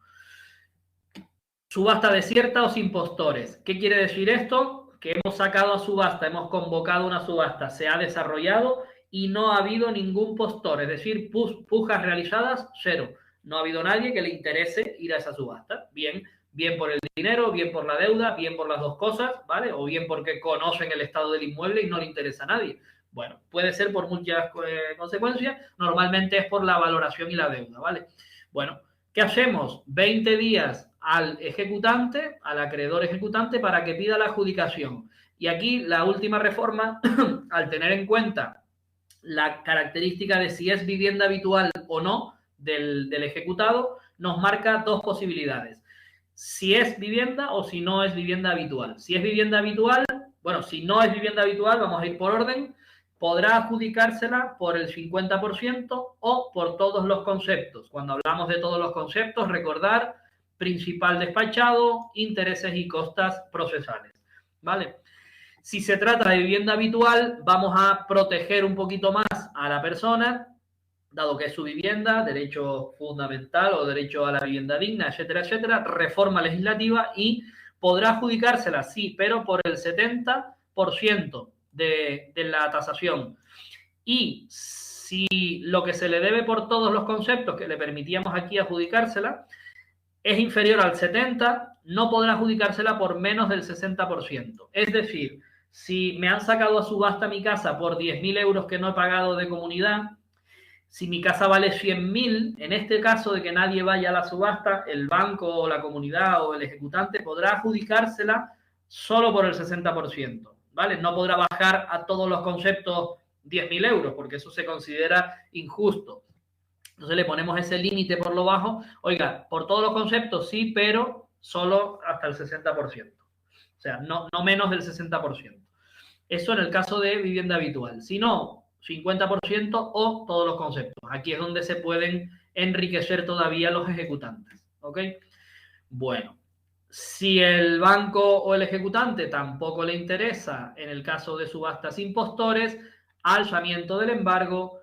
Subasta desierta o sin postores. ¿Qué quiere decir esto? Que hemos sacado a subasta, hemos convocado una subasta, se ha desarrollado y no ha habido ningún postor, es decir, pujas realizadas, 0. No ha habido nadie que le interese ir a esa subasta. Bien por el dinero, bien por la deuda, bien por las dos cosas, ¿vale? O bien porque conocen el estado del inmueble y no le interesa a nadie. Bueno, puede ser por muchas consecuencias, normalmente es por la valoración y la deuda, ¿vale? Bueno, ¿qué hacemos? 20 días al ejecutante, al acreedor ejecutante, para que pida la adjudicación. Y aquí la última reforma, al tener en cuenta la característica de si es vivienda habitual o no del ejecutado, nos marca dos posibilidades. Si es vivienda o si no es vivienda habitual. Si es vivienda habitual, bueno, si no es vivienda habitual, vamos a ir por orden, podrá adjudicársela por el 50% o por todos los conceptos. Cuando hablamos de todos los conceptos, recordar principal despachado, intereses y costas procesales, ¿vale? Si se trata de vivienda habitual, vamos a proteger un poquito más a la persona, dado que es su vivienda, derecho fundamental o derecho a la vivienda digna, etcétera, etcétera, reforma legislativa y podrá adjudicársela, sí, pero por el 70% de la tasación. Y si lo que se le debe por todos los conceptos que le permitíamos aquí adjudicársela es inferior al 70%, no podrá adjudicársela por menos del 60%. Es decir, si me han sacado a subasta mi casa por 10.000 euros que no he pagado de comunidad, si mi casa vale 100.000, en este caso de que nadie vaya a la subasta, el banco o la comunidad o el ejecutante podrá adjudicársela solo por el 60%, ¿vale? No podrá bajar a todos los conceptos 10.000 euros, porque eso se considera injusto. Entonces le ponemos ese límite por lo bajo. Oiga, por todos los conceptos sí, pero solo hasta el 60%. O sea, no menos del 60%. Eso en el caso de vivienda habitual. Si no, 50% o todos los conceptos. Aquí es donde se pueden enriquecer todavía los ejecutantes. ¿Ok? Bueno, si el banco o el ejecutante tampoco le interesa, en el caso de subastas impostores, alzamiento del embargo,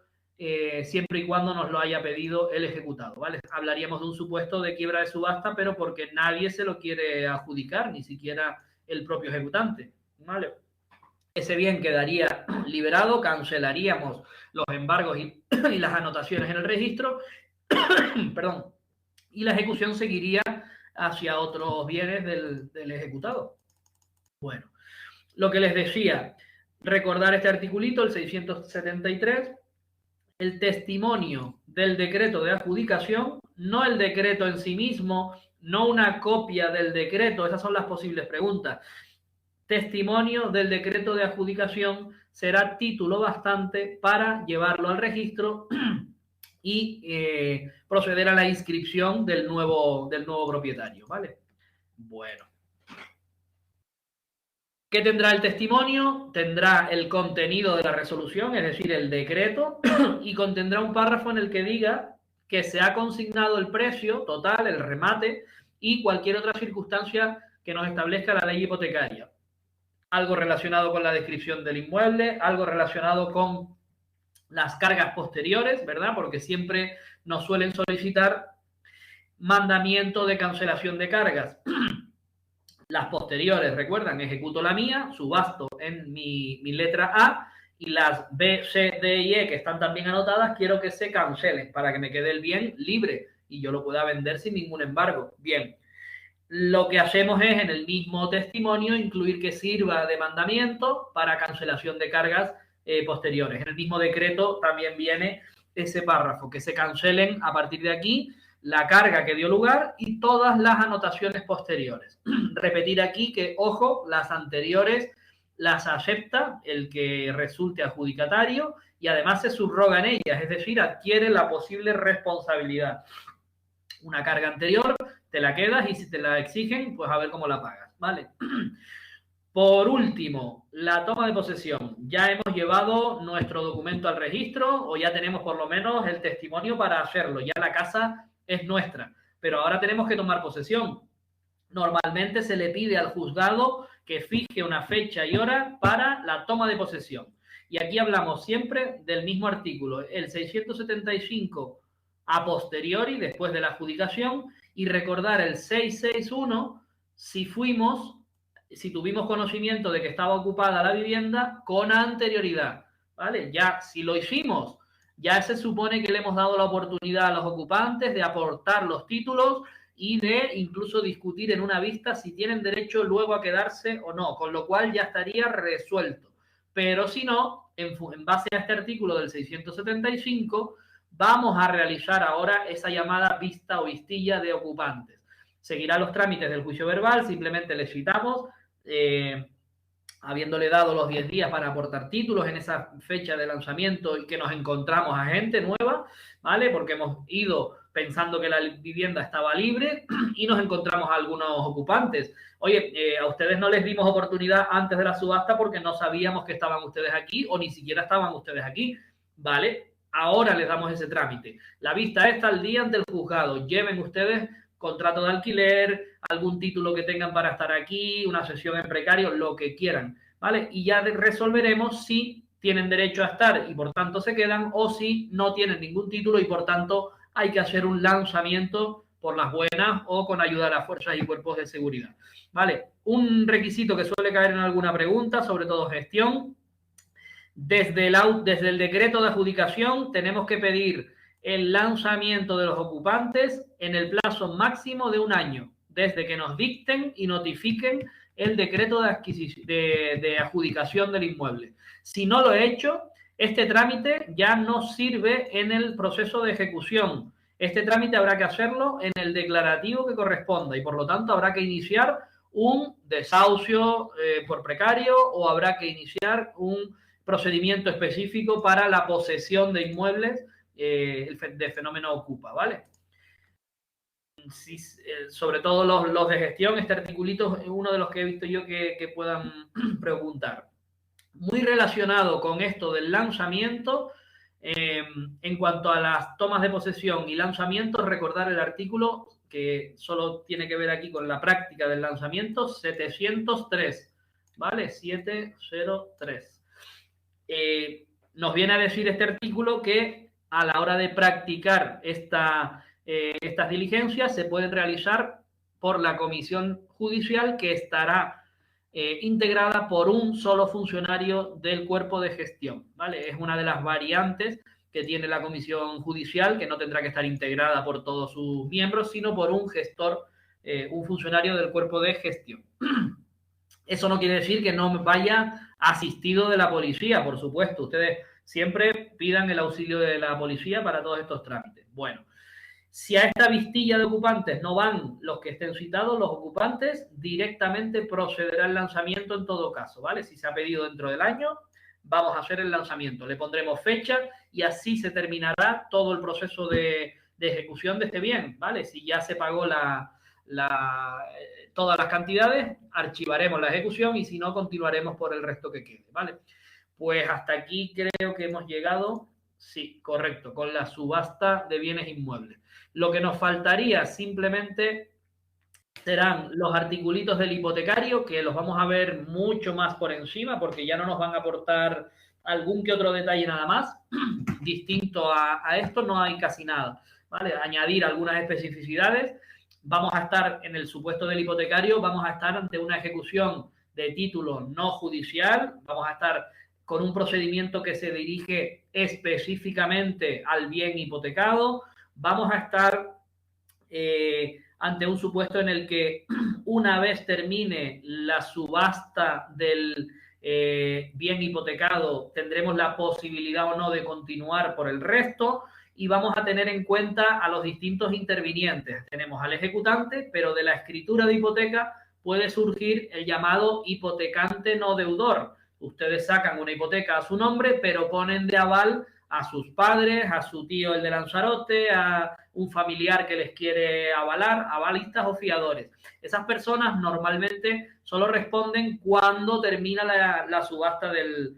siempre y cuando nos lo haya pedido el ejecutado, ¿vale? Hablaríamos de un supuesto de quiebra de subasta, pero porque nadie se lo quiere adjudicar, ni siquiera el propio ejecutante, ¿vale? Ese bien quedaría liberado, cancelaríamos los embargos y las anotaciones en el registro, perdón, y la ejecución seguiría hacia otros bienes del ejecutado. Bueno, lo que les decía, recordar este articulito, el 673, el testimonio del decreto de adjudicación, no el decreto en sí mismo, no una copia del decreto, esas son las posibles preguntas. Testimonio del decreto de adjudicación será título bastante para llevarlo al registro y proceder a la inscripción del nuevo propietario, ¿vale? Bueno. ¿Qué tendrá el testimonio? Tendrá el contenido de la resolución, es decir, el decreto, y contendrá un párrafo en el que diga que se ha consignado el precio total, el remate, y cualquier otra circunstancia que nos establezca la ley hipotecaria. Algo relacionado con la descripción del inmueble, algo relacionado con las cargas posteriores, ¿verdad? Porque siempre nos suelen solicitar mandamiento de cancelación de cargas. Las posteriores, recuerdan, ejecuto la mía, subasto en mi letra A, y las B, C, D y E, que están también anotadas, quiero que se cancelen para que me quede el bien libre y yo lo pueda vender sin ningún embargo. Bien. Lo que hacemos es en el mismo testimonio incluir que sirva de mandamiento para cancelación de cargas posteriores. En el mismo decreto también viene ese párrafo, que se cancelen a partir de aquí la carga que dio lugar y todas las anotaciones posteriores. Repetir aquí que, ojo, las anteriores las acepta el que resulte adjudicatario y además se subroga en ellas, es decir, adquiere la posible responsabilidad. Una carga anterior te la quedas y si te la exigen, pues a ver cómo la pagas, ¿vale? Por último, la toma de posesión. Ya hemos llevado nuestro documento al registro o ya tenemos por lo menos el testimonio para hacerlo. Ya la casa es nuestra, pero ahora tenemos que tomar posesión. Normalmente se le pide al juzgado que fije una fecha y hora para la toma de posesión. Y aquí hablamos siempre del mismo artículo, el 675 a posteriori, después de la adjudicación, y recordar el 661 si tuvimos conocimiento de que estaba ocupada la vivienda con anterioridad, ¿vale? Ya, si lo hicimos, ya se supone que le hemos dado la oportunidad a los ocupantes de aportar los títulos y de incluso discutir en una vista si tienen derecho luego a quedarse o no, con lo cual ya estaría resuelto. Pero si no, en base a este artículo del 675, vamos a realizar ahora esa llamada vista o vistilla de ocupantes. Seguirá los trámites del juicio verbal, simplemente le citamos, habiéndole dado los 10 días para aportar títulos en esa fecha de lanzamiento y que nos encontramos a gente nueva, ¿vale? Porque hemos ido pensando que la vivienda estaba libre y nos encontramos a algunos ocupantes. Oye, a ustedes no les dimos oportunidad antes de la subasta porque no sabíamos que estaban ustedes aquí o ni siquiera estaban ustedes aquí, ¿vale? Ahora les damos ese trámite. La vista está al día ante el juzgado. Lleven ustedes contrato de alquiler, algún título que tengan para estar aquí, una sesión en precario, lo que quieran, ¿vale? Y ya resolveremos si tienen derecho a estar y por tanto se quedan, o si no tienen ningún título y por tanto hay que hacer un lanzamiento por las buenas o con ayuda de las fuerzas y cuerpos de seguridad. ¿Vale? Un requisito que suele caer en alguna pregunta, sobre todo gestión. Desde el decreto de adjudicación tenemos que pedir el lanzamiento de los ocupantes en el plazo máximo de 1 año, desde que nos dicten y notifiquen el decreto de adjudicación del inmueble. Si no lo he hecho, este trámite ya no sirve en el proceso de ejecución. Este trámite habrá que hacerlo en el declarativo que corresponda y por lo tanto habrá que iniciar un desahucio por precario o habrá que iniciar un procedimiento específico para la posesión de inmuebles de fenómeno ocupa, ¿vale? Sí, sobre todo los de gestión, este articulito es uno de los que he visto yo que puedan preguntar. Muy relacionado con esto del lanzamiento, en cuanto a las tomas de posesión y lanzamientos, recordar el artículo que solo tiene que ver aquí con la práctica del lanzamiento, 703, ¿vale? 703. Nos viene a decir este artículo que a la hora de practicar estas diligencias se pueden realizar por la comisión judicial que estará integrada por un solo funcionario del cuerpo de gestión, ¿vale? Es una de las variantes que tiene la comisión judicial, que no tendrá que estar integrada por todos sus miembros, sino por un gestor, un funcionario del cuerpo de gestión. Eso no quiere decir que no vaya asistido de la policía, por supuesto. Ustedes siempre pidan el auxilio de la policía para todos estos trámites. Bueno, si a esta vistilla de ocupantes no van los que estén citados, los ocupantes, directamente procederá el lanzamiento en todo caso, ¿vale? Si se ha pedido dentro del año, vamos a hacer el lanzamiento. Le pondremos fecha y así se terminará todo el proceso de ejecución de este bien, ¿vale? Si ya se pagó todas las cantidades, archivaremos la ejecución y si no, continuaremos por el resto que quede, ¿vale? Pues hasta aquí creo que hemos llegado, sí, correcto, con la subasta de bienes inmuebles. Lo que nos faltaría simplemente serán los articulitos del hipotecario, que los vamos a ver mucho más por encima, porque ya no nos van a aportar algún que otro detalle nada más. Distinto a esto no hay casi nada, ¿vale? Añadir algunas especificidades. Vamos a estar en el supuesto del hipotecario, vamos a estar ante una ejecución de título no judicial, vamos a estar con un procedimiento que se dirige específicamente al bien hipotecado, vamos a estar ante un supuesto en el que una vez termine la subasta del bien hipotecado, tendremos la posibilidad o no de continuar por el resto y vamos a tener en cuenta a los distintos intervinientes. Tenemos al ejecutante, pero de la escritura de hipoteca puede surgir el llamado hipotecante no deudor. Ustedes sacan una hipoteca a su nombre, pero ponen de aval a sus padres, a su tío el de Lanzarote, a un familiar que les quiere avalar, avalistas o fiadores. Esas personas normalmente solo responden cuando termina la subasta del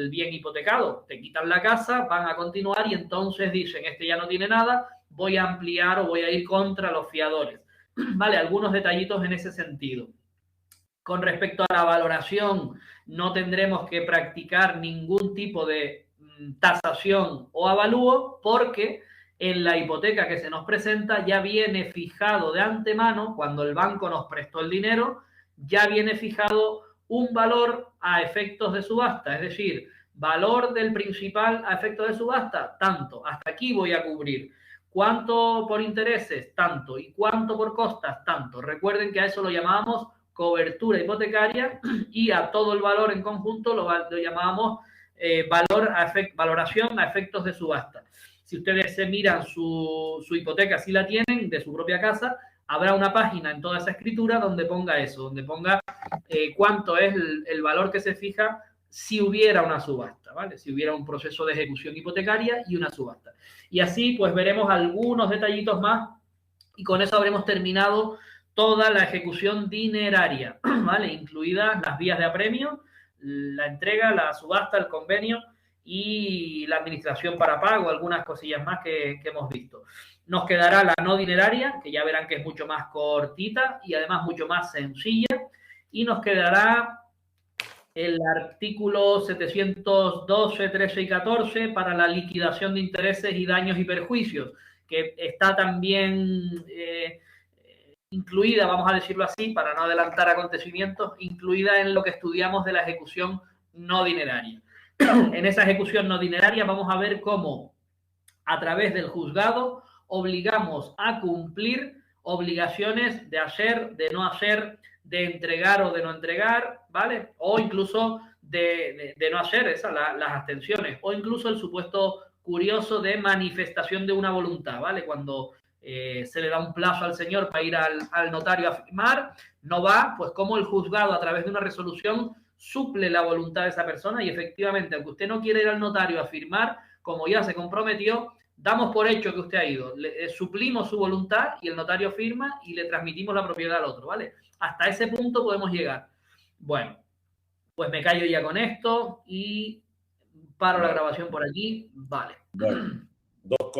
bien hipotecado. Te quitan la casa, van a continuar y entonces dicen, este ya no tiene nada, voy a ampliar o voy a ir contra los fiadores. Vale, algunos detallitos en ese sentido. Con respecto a la valoración, no tendremos que practicar ningún tipo de tasación o avalúo porque en la hipoteca que se nos presenta ya viene fijado de antemano, cuando el banco nos prestó el dinero, ya viene fijado un valor a efectos de subasta, es decir, valor del principal a efectos de subasta, tanto, hasta aquí voy a cubrir. ¿Cuánto por intereses? Tanto. ¿Y cuánto por costas? Tanto. Recuerden que a eso lo llamábamos cobertura hipotecaria y a todo el valor en conjunto lo llamábamos valoración a efectos de subasta. Si ustedes se miran su hipoteca, si la tienen, de su propia casa, habrá una página en toda esa escritura donde ponga eso, donde ponga cuánto es el valor que se fija si hubiera una subasta, ¿vale? Si hubiera un proceso de ejecución hipotecaria y una subasta. Y así, pues, veremos algunos detallitos más y con eso habremos terminado toda la ejecución dineraria, ¿vale? Incluidas las vías de apremio, la entrega, la subasta, el convenio y la administración para pago, algunas cosillas más que hemos visto. Nos quedará la no dineraria, que ya verán que es mucho más cortita y además mucho más sencilla. Y nos quedará el artículo 712, 13 y 14 para la liquidación de intereses y daños y perjuicios, que está también incluida, vamos a decirlo así, para no adelantar acontecimientos, incluida en lo que estudiamos de la ejecución no dineraria. En esa ejecución no dineraria vamos a ver cómo a través del juzgado obligamos a cumplir obligaciones de hacer, de no hacer, de entregar o de no entregar, ¿vale? O incluso de no hacer las abstenciones, o incluso el supuesto curioso de manifestación de una voluntad, ¿vale? Cuando se le da un plazo al señor para ir al notario a firmar, no va, pues como el juzgado a través de una resolución suple la voluntad de esa persona y efectivamente, aunque usted no quiera ir al notario a firmar, como ya se comprometió, damos por hecho que usted ha ido, suplimos su voluntad y el notario firma y le transmitimos la propiedad al otro, ¿vale? Hasta ese punto podemos llegar. Bueno, pues me callo ya con esto y paro la grabación por aquí. Vale. Bueno, dos cosas.